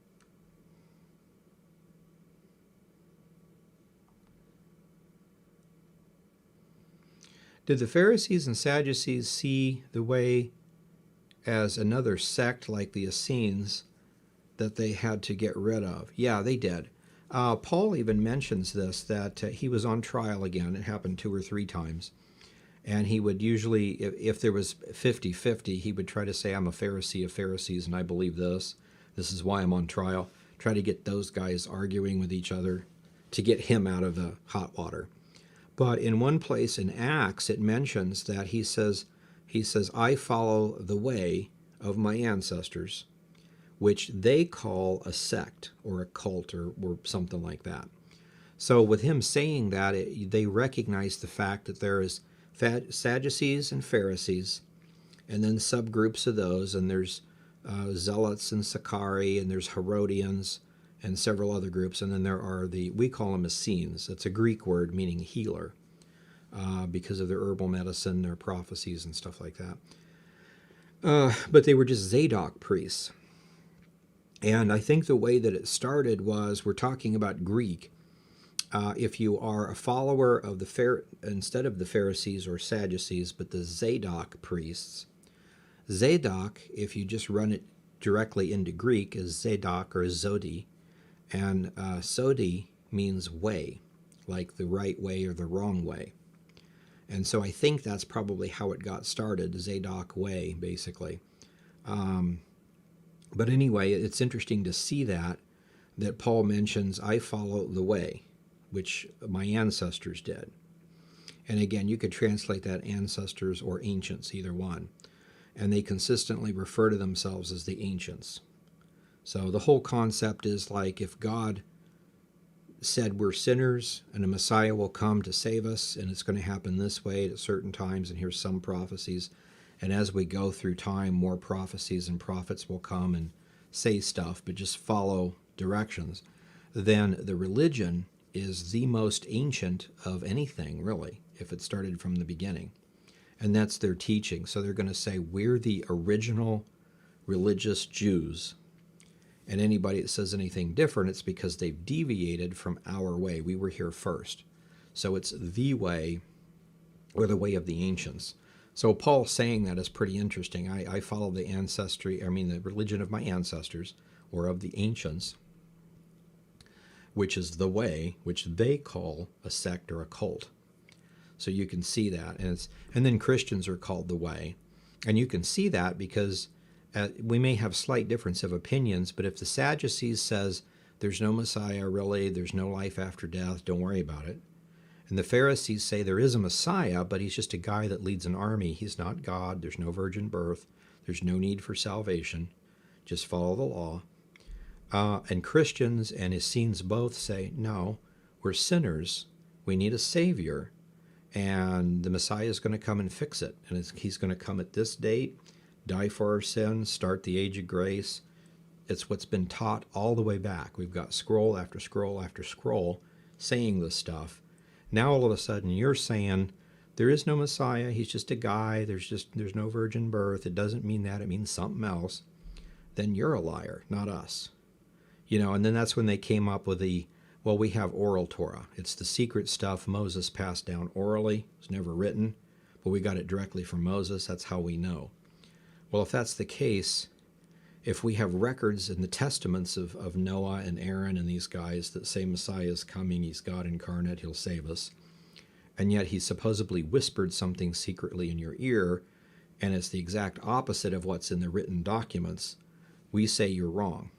A: Did the Pharisees and Sadducees see the way as another sect like the Essenes that they had to get rid of? Yeah, they did. Paul even mentions this, that he was on trial again. It happened 2 or 3 times. And he would usually, if there was 50-50, he would try to say, I'm a Pharisee of Pharisees and I believe this. This is why I'm on trial. Try to get those guys arguing with each other to get him out of the hot water. But in one place in Acts, it mentions that he says, I follow the way of my ancestors, which they call a sect or a cult or something like that. So with him saying that, they recognize the fact that there is Sadducees and Pharisees, and then subgroups of those, and there's Zealots and Sicarii, and there's Herodians, and several other groups, and then there are we call them Essenes. It's a Greek word meaning healer, because of their herbal medicine, their prophecies, and stuff like that. But they were just Zadok priests. And I think the way that it started was, we're talking about Greek. If you are a follower of instead of the Pharisees or Sadducees, but the Zadok priests, Zadok, if you just run it directly into Greek, is Zadok or Zodi, and Sodi means way, like the right way or the wrong way. And so I think that's probably how it got started, Zadok way, basically. But anyway, it's interesting to see that Paul mentions, I follow the way, which my ancestors did. And again, you could translate that ancestors or ancients, either one. And they consistently refer to themselves as the ancients. So the whole concept is like, if God said we're sinners and a Messiah will come to save us, and it's going to happen this way at certain times, and here's some prophecies. And as we go through time, more prophecies and prophets will come and say stuff, but just follow directions. Then the religion is the most ancient of anything, really, if it started from the beginning. And that's their teaching. So they're going to say, we're the original religious Jews. And anybody that says anything different, it's because they've deviated from our way. We were here first. So it's the way, or the way of the ancients. So Paul saying that is pretty interesting. I follow the the religion of my ancestors, or of the ancients, which is the way, which they call a sect or a cult. So you can see that. And then Christians are called the way. And you can see that because we may have slight difference of opinions, but if the Sadducees says there's no Messiah really, there's no life after death, don't worry about it. And the Pharisees say there is a Messiah, but he's just a guy that leads an army. He's not God. There's no virgin birth. There's no need for salvation. Just follow the law. And Christians and Essenes both say, no, we're sinners. We need a Savior. And the Messiah is going to come and fix it. And he's going to come at this date, die for our sins, start the age of grace. It's what's been taught all the way back. We've got scroll after scroll after scroll saying this stuff. Now all of a sudden you're saying there is no Messiah. He's just a guy. There's no virgin birth. It doesn't mean that. It means something else. Then you're a liar, not us. And then that's when they came up with we have oral Torah. It's the secret stuff Moses passed down orally. It's never written, but we got it directly from Moses. That's how we know. Well, if that's the case, if we have records in the testaments of Noah and Aaron and these guys that say Messiah is coming, he's God incarnate, he'll save us, and yet he supposedly whispered something secretly in your ear, and it's the exact opposite of what's in the written documents, we say you're wrong.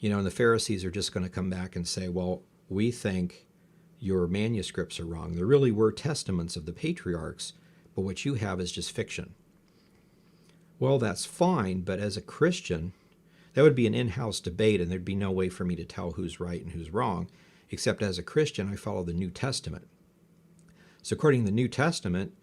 A: And the Pharisees are just going to come back and say, well, we think your manuscripts are wrong. There really were testaments of the patriarchs, but what you have is just fiction. Well, that's fine, but as a Christian, that would be an in-house debate, and there'd be no way for me to tell who's right and who's wrong, except as a Christian, I follow the New Testament. So according to the New Testament,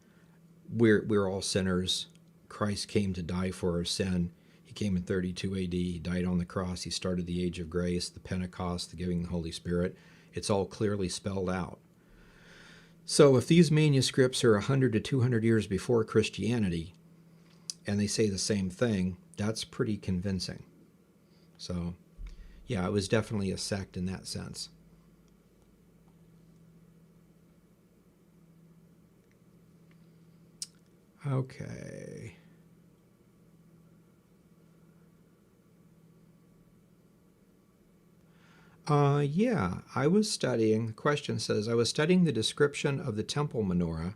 A: we're all sinners. Christ came to die for our sin. He came in 32 AD. He died on the cross. He started the age of grace, the Pentecost, the giving of the Holy Spirit. It's all clearly spelled out. So if these manuscripts are 100 to 200 years before Christianity, and they say the same thing, that's pretty convincing. So, yeah, it was definitely a sect in that sense. Okay. I was studying, the question says, I was studying the description of the temple menorah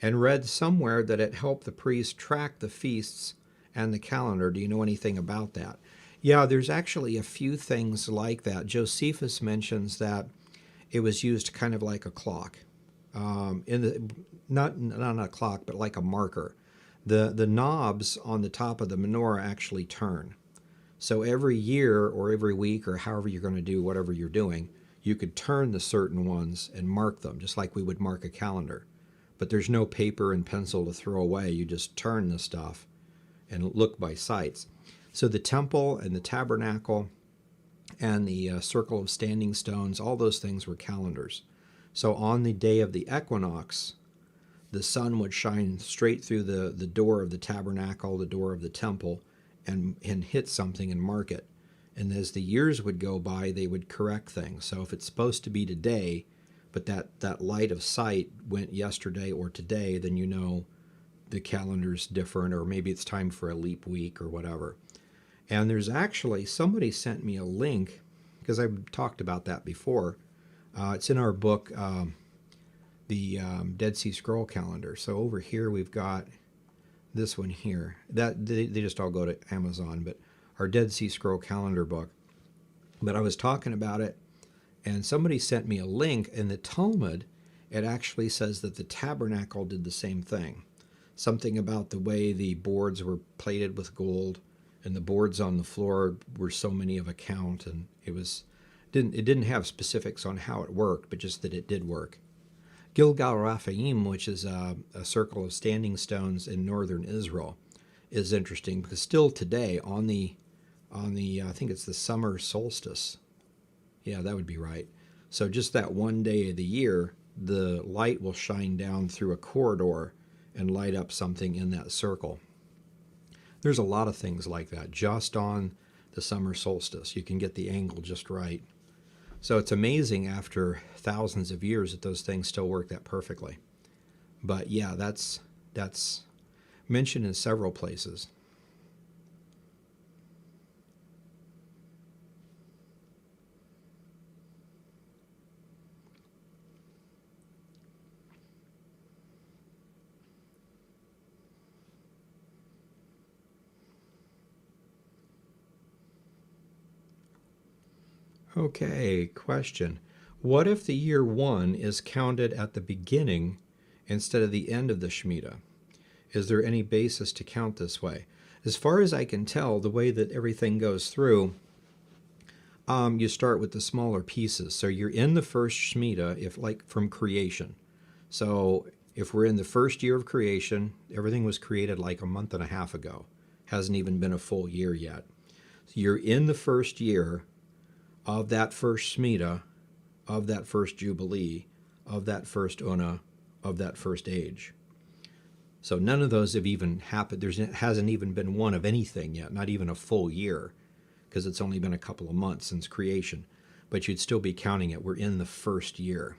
A: and read somewhere that it helped the priest track the feasts and the calendar. Do you know anything about that? Yeah, there's actually a few things like that. Josephus mentions that it was used kind of like a clock. Not a clock, but like a marker. The knobs on the top of the menorah actually turn. So every year or every week or however you're going to do whatever you're doing, you could turn the certain ones and mark them, just like we would mark a calendar. But there's no paper and pencil to throw away. You just turn the stuff and look by sights. So the temple and the tabernacle and the circle of standing stones, all those things were calendars. So on the day of the equinox, the sun would shine straight through the door of the tabernacle, the door of the temple, and hit something and mark it. And as the years would go by, they would correct things. So if it's supposed to be today, but that light of sight went yesterday or today, then you know the calendar's different, or maybe it's time for a leap week or whatever. And there's actually, somebody sent me a link, because I've talked about that before. It's in our book, the Dead Sea Scroll Calendar. So over here we've got this one here. That they just all go to Amazon, but our Dead Sea Scroll Calendar book. But I was talking about it, and somebody sent me a link. In the Talmud, it actually says that the tabernacle did the same thing. Something about the way the boards were plated with gold, and the boards on the floor were so many of a count, and it didn't have specifics on how it worked, but just that it did work. Gilga Raphaem, which is a circle of standing stones in northern Israel, is interesting because still today on the I think it's the summer solstice. Yeah, that would be right. So just that one day of the year, the light will shine down through a corridor and light up something in that circle. There's a lot of things like that just on the summer solstice. You can get the angle just right. So it's amazing after thousands of years that those things still work that perfectly. But yeah, that's mentioned in several places. Okay, question. What if the year 1 is counted at the beginning instead of the end of the Shemitah? Is there any basis to count this way? As far as I can tell, the way that everything goes through, you start with the smaller pieces. So you're in the first Shemitah, if like from creation. So if we're in the first year of creation, everything was created like a month and a half ago. Hasn't even been a full year yet. So you're in the first year of that first Shemitah, of that first Jubilee, of that first Una, of that first age. So none of those have even happened. There hasn't even been one of anything yet, not even a full year, because it's only been a couple of months since creation. But you'd still be counting it. We're in the first year.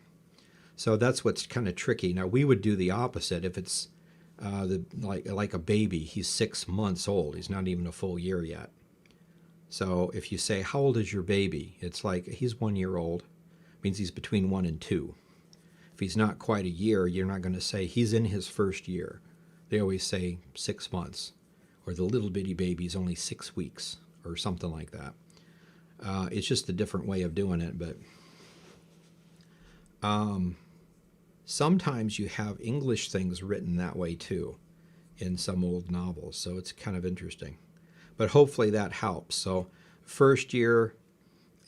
A: So that's what's kind of tricky. Now, we would do the opposite. If it's like a baby, he's 6 months old. He's not even a full year yet. So if you say, how old is your baby? It's like, he's 1 year old. It means he's between 1 and 2. If he's not quite a year, you're not going to say he's in his first year. They always say 6 months, or the little bitty baby's only 6 weeks, or something like that. It's just a different way of doing it, but sometimes you have English things written that way too in some old novels, so it's kind of interesting. But hopefully that helps. So first year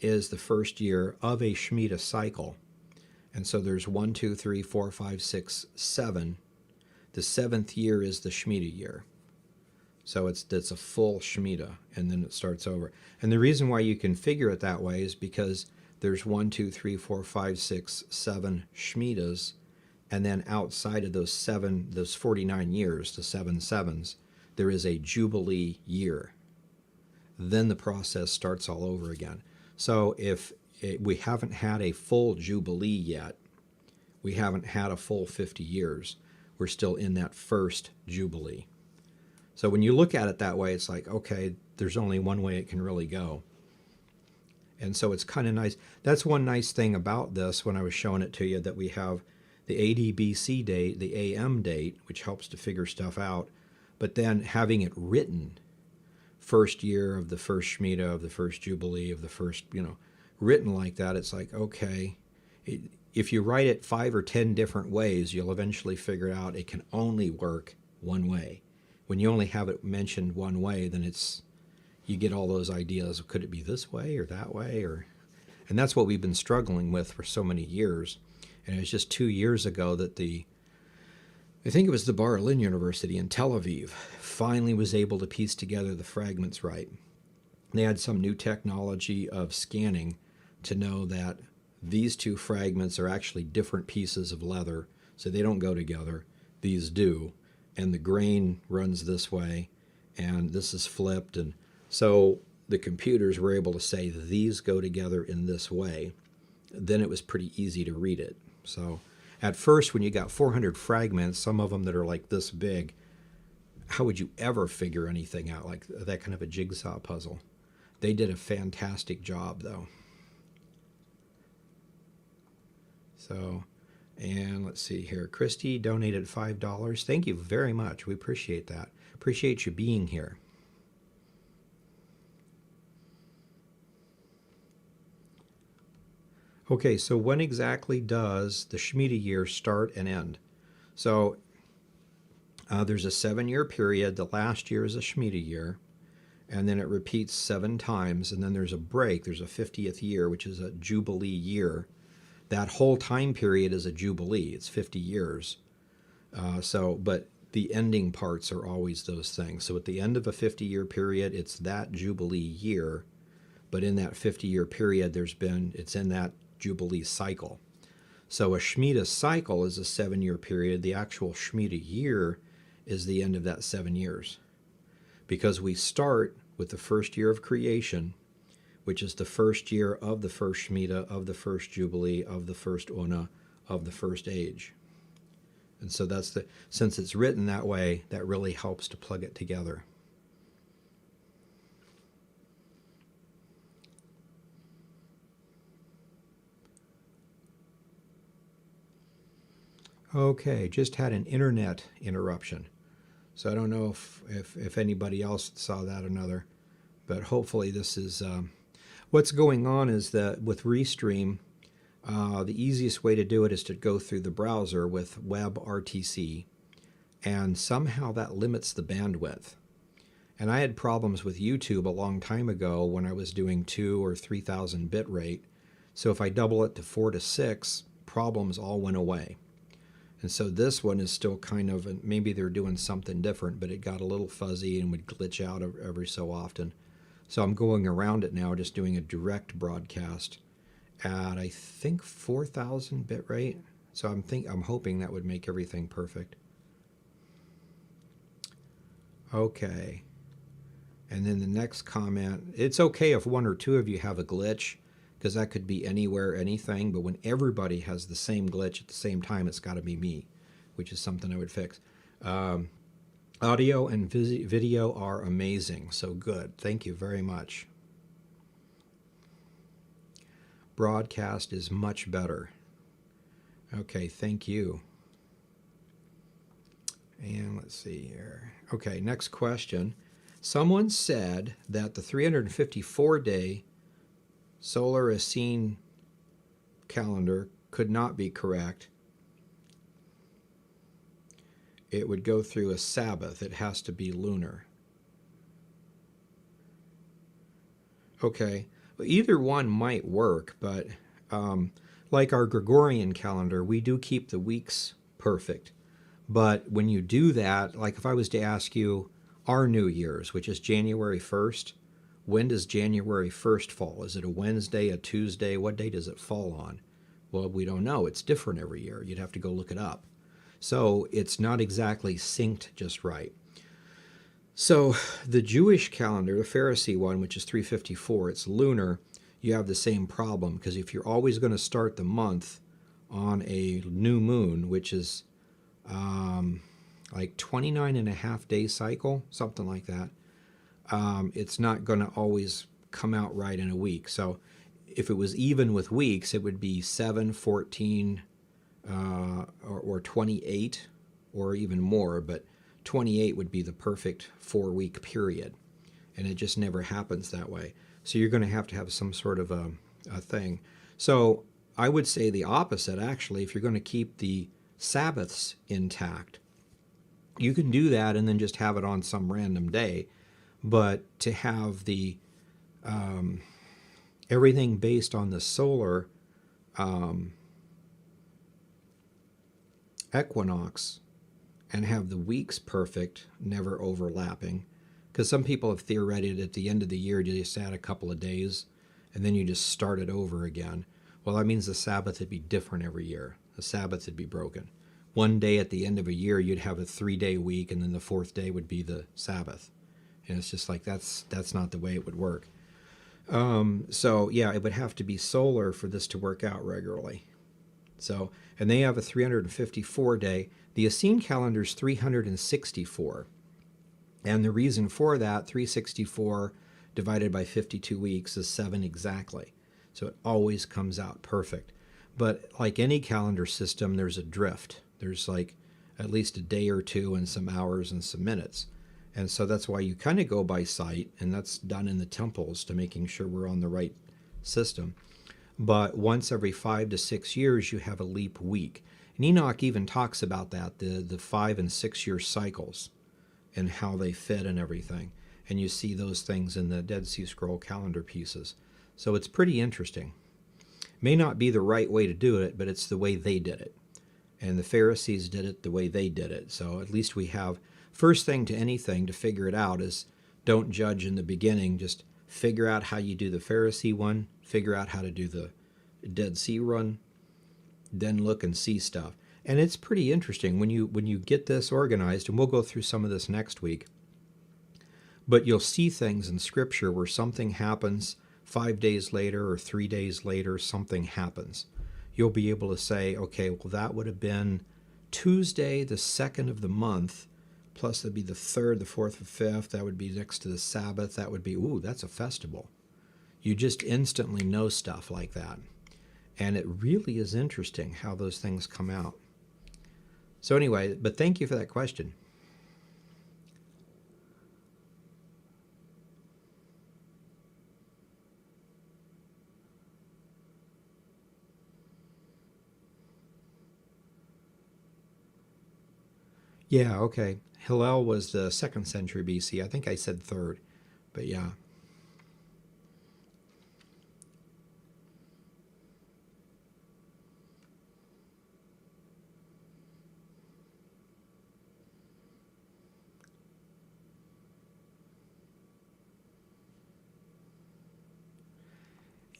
A: is the first year of a Shemitah cycle. And so there's 1, 2, 3, 4, 5, 6, 7. The 7th year is the Shmedia year. So it's a full Shemitah, and then it starts over. And the reason why you can figure it that way is because there's 1, 2, 3, 4, 5, 6, 7 Shemitahs, and then outside of those 49 years, the 7 sevens, there is a Jubilee year. Then the process starts all over again. So if we haven't had a full Jubilee yet, we haven't had a full 50 years, we're still in that first Jubilee. So when you look at it that way, it's like, okay, there's only one way it can really go. And so it's kind of nice. That's one nice thing about this when I was showing it to you, that we have the ADBC date, the AM date, which helps to figure stuff out, but then having it written, first year of the first Shemitah, of the first Jubilee, of the first, written like that, it's like, okay, if you write it 5 or 10 different ways, you'll eventually figure out it can only work one way. When you only have it mentioned one way, then you get all those ideas. Could it be this way or that way? And that's what we've been struggling with for so many years. And it was just 2 years ago that I think it was the Bar-Ilan University in Tel Aviv, finally was able to piece together the fragments right. They had some new technology of scanning to know that these two fragments are actually different pieces of leather, so they don't go together. These do, and the grain runs this way, and this is flipped, and so the computers were able to say these go together in this way. Then it was pretty easy to read it. So at first, when you got 400 fragments, some of them that are like this big, how would you ever figure anything out like that kind of a jigsaw puzzle? They did a fantastic job, though. So, and let's see here. Christy donated $5. Thank you very much. We appreciate that. Appreciate you being here. Okay, so when exactly does the Shmedia year start and end? So there's a 7-year period. The last year is a Shmedia year, and then it repeats 7 times, and then there's a break. There's a 50th year, which is a Jubilee year. That whole time period is a Jubilee. It's 50 years. But the ending parts are always those things. So at the end of a 50-year period, it's that Jubilee year, but in that 50-year period, it's in that Jubilee cycle. So a Shemitah cycle is a 7-year period. The actual Shemitah year is the end of that 7 years. Because we start with the first year of creation, which is the first year of the first Shemitah, of the first Jubilee, of the first Una, of the first age. And so since it's written that way, that really helps to plug it together. Okay, just had an internet interruption. So I don't know if anybody else saw that or another, but hopefully this is... what's going on is that with Restream, The easiest way to do it is to go through the browser with WebRTC, and somehow that limits the bandwidth. And I had problems with YouTube a long time ago when I was doing 2 or 3,000 bit rate. So if I double it to 4 to 6, problems all went away. And so this one is still kind of, maybe they're doing something different, but it got a little fuzzy and would glitch out every so often. So I'm going around it now, just doing a direct broadcast at, I think, 4,000 bit rate. So I'm hoping that would make everything perfect. Okay. And then the next comment, it's okay if 1 or 2 of you have a glitch, because that could be anywhere, anything, but when everybody has the same glitch at the same time, it's got to be me, which is something I would fix. Audio and video are amazing, so good. Thank you very much. Broadcast is much better. Okay, thank you. And let's see here. Okay, next question. Someone said that the 354-day solar Essene calendar could not be correct. It would go through a Sabbath. It has to be lunar. Okay, well, either one might work, but like our Gregorian calendar, we do keep the weeks perfect. But when you do that, like if I was to ask you our New Year's, which is January 1st, when does January 1st fall? Is it a Wednesday, a Tuesday? What day does it fall on? Well, we don't know. It's different every year. You'd have to go look it up. So it's not exactly synced just right. So the Jewish calendar, the Pharisee one, which is 354, it's lunar, you have the same problem, because if you're always going to start the month on a new moon, which is like 29 and a half day cycle, something like that, it's not going to always come out right in a week. So if it was even with weeks, it would be 7, 14, or 28, or even more, but 28 would be the perfect 4-week period, and it just never happens that way. So you're going to have some sort of a thing. So I would say the opposite, actually. If you're going to keep the Sabbaths intact, you can do that and then just have it on some random day. But to have the everything based on the solar equinox and have the weeks perfect, never overlapping, because some people have theorized at the end of the year you just add a couple of days and then you just start it over again. Well, that means the Sabbath would be different every year. The Sabbath would be broken. One day at the end of a year, you'd have a 3-day week, and then the 4th day would be the Sabbath. And it's just like, that's not the way it would work. So yeah, it would have to be solar for this to work out regularly. So, and they have a 354-day. The Essene calendar is 364. And the reason for that, 364 divided by 52 weeks is 7 exactly. So it always comes out perfect. But like any calendar system, there's a drift. There's like at least a day or two and some hours and some minutes. And so that's why you kind of go by sight, and that's done in the temples to making sure we're on the right system. But once every 5 to 6 years, you have a leap week. And Enoch even talks about that, the 5 and 6 year cycles and how they fit and everything. And you see those things in the Dead Sea Scroll calendar pieces. So it's pretty interesting. May not be the right way to do it, but it's the way they did it. And the Pharisees did it the way they did it. So at least we have, first thing to anything to figure it out is don't judge in the beginning. Just figure out how you do the Pharisee one, figure out how to do the Dead Sea run, then look and see stuff. And it's pretty interesting when you get this organized, and we'll go through some of this next week. But you'll see things in Scripture where something happens 5 days later or 3 days later, something happens. You'll be able to say, okay, well, that would have been Tuesday, the 2nd of the month, plus that'd be the 3rd, the 4th, the 5th. That would be next to the Sabbath. That would be, ooh, that's a festival. You just instantly know stuff like that. And it really is interesting how those things come out. So anyway, but thank you for that question. Yeah, okay. Hillel was the 2nd century BC. I think I said 3rd, but yeah.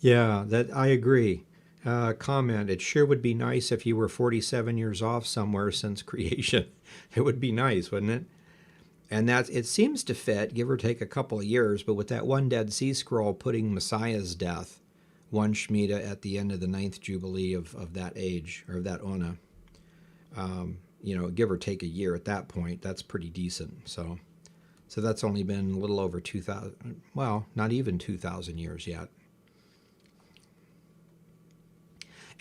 A: Yeah, that I agree. Comment, it sure would be nice if you were 47 years off somewhere since creation. It would be nice, wouldn't it? And that it seems to fit, give or take a couple of years, but with that one Dead Sea Scroll putting Messiah's death, one Shmedia at the end of the 9th Jubilee of that age, or that Ona, give or take a year at that point, that's pretty decent. So that's only been a little over 2,000, well, not even 2,000 years yet.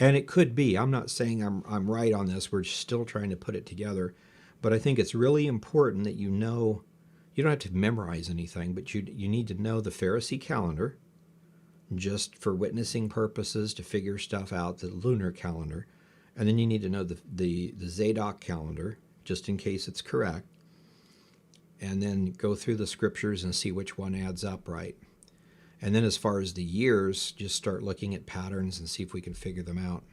A: And it could be, I'm not saying I'm right on this, we're still trying to put it together. But I think it's really important that you know, you don't have to memorize anything, but you need to know the Pharisee calendar, just for witnessing purposes to figure stuff out, the lunar calendar. And then you need to know the Zadok calendar, just in case it's correct. And then go through the scriptures and see which one adds up right. And then as far as the years, just start looking at patterns and see if we can figure them out.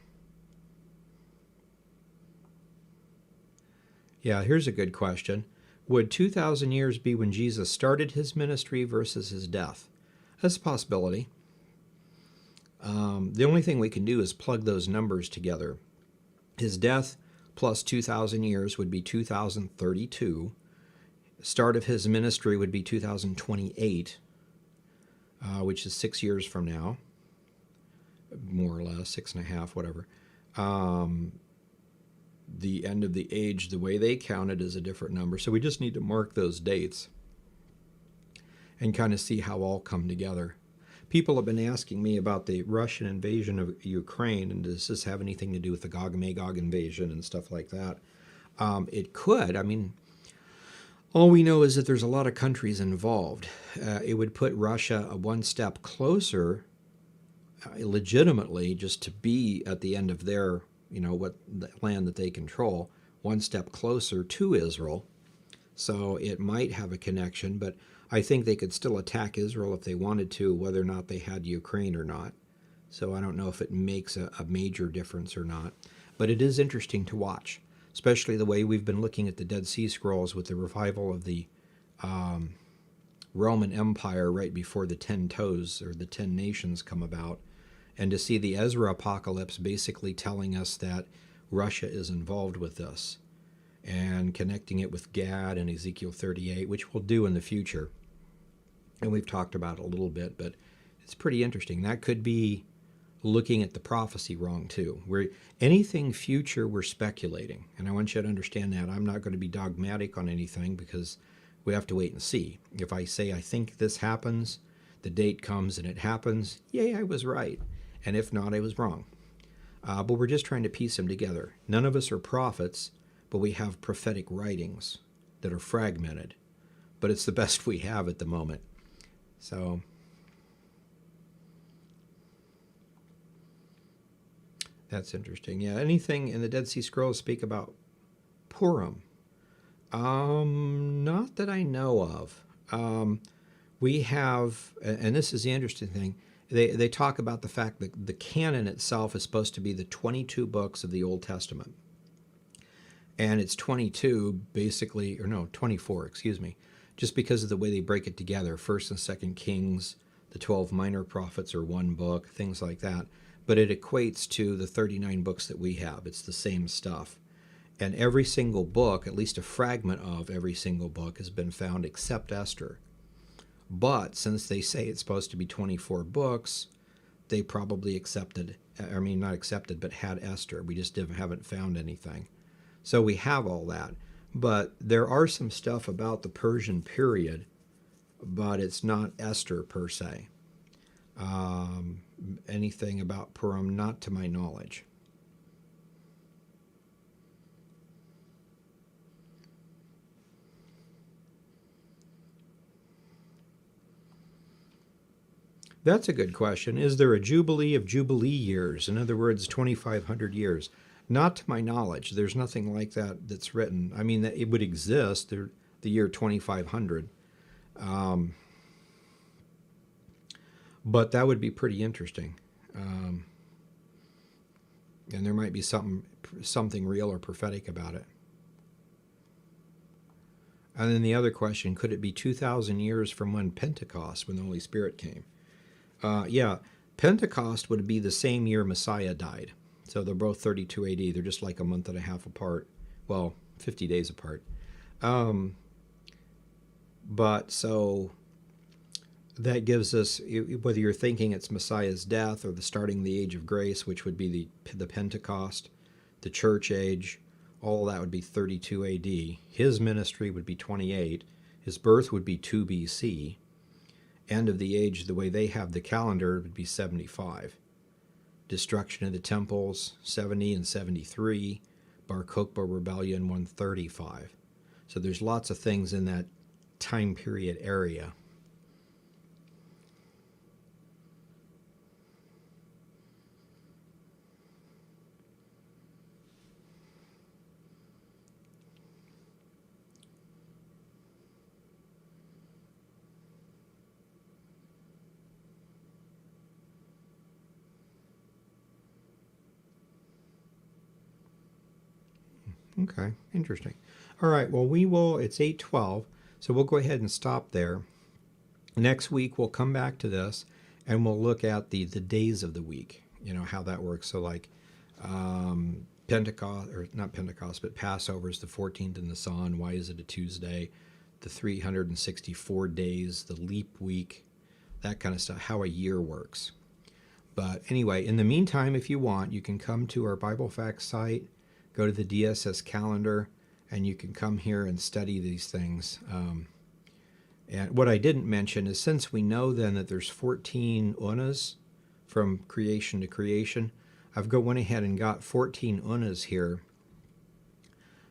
A: Yeah, here's a good question. Would 2,000 years be when Jesus started his ministry versus his death? That's a possibility. The only thing we can do is plug those numbers together. His death plus 2,000 years would be 2032. Start of his ministry would be 2028. Which is 6 years from now, more or less, 6.5, whatever. The end of the age, the way they count it, is a different number. So we just need to mark those dates and kind of see how all come together. People have been asking me about the Russian invasion of Ukraine, and does this have anything to do with the Gog and Magog invasion and stuff like that? It could. I mean, all we know is that there's a lot of countries involved. It would put Russia one step closer, legitimately, just to be at the end of their, what the land that they control, one step closer to Israel. So it might have a connection, but I think they could still attack Israel if they wanted to, whether or not they had Ukraine or not. So I don't know if it makes a major difference or not. But it is interesting to watch, especially the way we've been looking at the Dead Sea Scrolls with the revival of the Roman Empire right before the 10 toes or the 10 nations come about, and to see the Ezra apocalypse basically telling us that Russia is involved with this, and connecting it with Gad and Ezekiel 38, which we'll do in the future. And we've talked about it a little bit, but it's pretty interesting. That could be looking at the prophecy wrong too. Anything future, we're speculating, and I want you to understand that. I'm not going to be dogmatic on anything because we have to wait and see. If I say I think this happens, the date comes and it happens, yay, I was right. And if not, I was wrong. But we're just trying to piece them together. None of us are prophets, but we have prophetic writings that are fragmented. But it's the best we have at the moment. So that's interesting. Yeah, anything in the Dead Sea Scrolls speak about Purim? Not that I know of. We have, and this is the interesting thing, they talk about the fact that the canon itself is supposed to be the 22 books of the Old Testament. And it's 22 basically, or no, 24, excuse me, just because of the way they break it together. 1st and 2nd Kings, the 12 minor prophets are one book, things like that. But it equates to the 39 books that we have. It's the same stuff. And every single book, at least a fragment of every single book, has been found except Esther. But since they say it's supposed to be 24 books, they probably accepted, I mean, not accepted, but had Esther. We just haven't found anything. So we have all that. But there are some stuff about the Persian period, but it's not Esther per se. Anything about Purim, not to my knowledge. That's a good question. Is there a Jubilee of Jubilee years? In other words, 2,500 years. Not to my knowledge. There's nothing like that that's written. I mean, it would exist, the year 2500. But that would be pretty interesting. And there might be something real or prophetic about it. And then the other question, could it be 2,000 years from when Pentecost, when the Holy Spirit came? Yeah, Pentecost would be the same year Messiah died. So they're both 32 AD. They're just like a month and a half apart. Well, 50 days apart. But so that gives us, whether you're thinking it's Messiah's death or the starting of the age of grace, which would be the Pentecost, the church age, all that would be 32 AD. His ministry would be 28. His birth would be 2 BC. End of the age, the way they have the calendar, would be 75. Destruction of the temples, 70 and 73. Bar Kokhba rebellion, 135. So there's lots of things in that time period area. Okay, interesting. All right, well, it's 8:12, so we'll go ahead and stop there. Next week, we'll come back to this, and we'll look at the days of the week, how that works. So like Pentecost, or not Pentecost, but Passover is the 14th in Nisan. Why is it a Tuesday? The 364 days, the leap week, that kind of stuff, how a year works. But anyway, in the meantime, if you want, you can come to our Bible Facts site, go to the DSS calendar, and you can come here and study these things. And what I didn't mention is, since we know then that there's 14 unas from creation to creation, I've went ahead and got 14 unas here.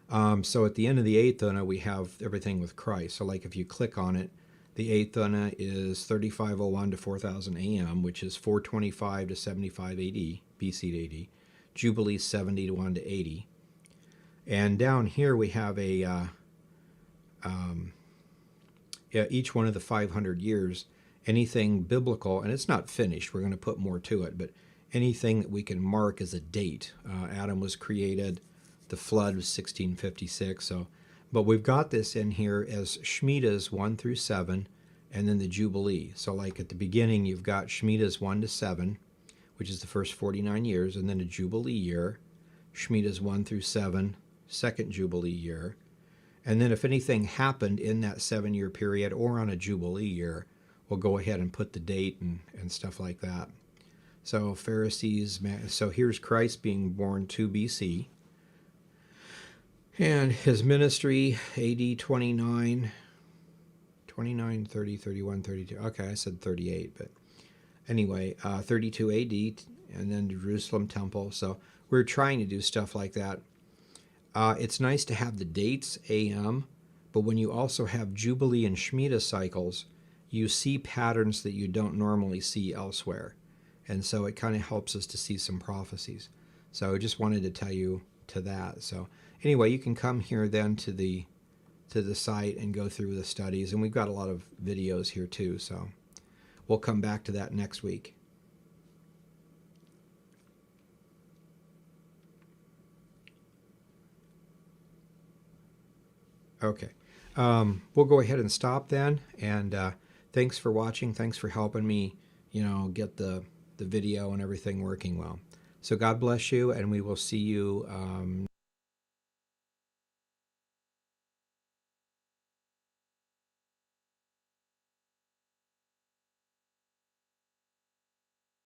A: So at the end of the 8th una, we have everything with Christ. So like if you click on it, the 8th una is 3501 to 4000 AM, which is 425 to 75 AD, BC to AD. Jubilee 70 to 1 to 80. And down here we have each one of the 500 years, anything biblical, and it's not finished, we're going to put more to it, but anything that we can mark as a date. Adam was created, the flood was 1656, but we've got this in here as Shmedia's 1 through 7, and then the Jubilee. So like at the beginning, you've got Shmedia's 1 to 7, which is the first 49 years, and then a Jubilee year, Shmedia's 1 through 7, second Jubilee year. And then if anything happened in that 7-year period or on a Jubilee year, we'll go ahead and put the date and stuff like that. So Pharisees, so here's Christ being born 2 BC. And his ministry, AD 29, 30, 31, 32. Okay, I said 38, but anyway, 32 AD, and then Jerusalem temple. So we're trying to do stuff like that. It's nice to have the dates, AM, but when you also have Jubilee and Shmeda cycles, you see patterns that you don't normally see elsewhere. And so it kind of helps us to see some prophecies. So I just wanted to tell you to that. So anyway, you can come here then to the site and go through the studies. And we've got a lot of videos here too. So we'll come back to that next week. Okay. We'll go ahead and stop then. And thanks for watching. Thanks for helping me, get the video and everything working well. So God bless you, and we will see you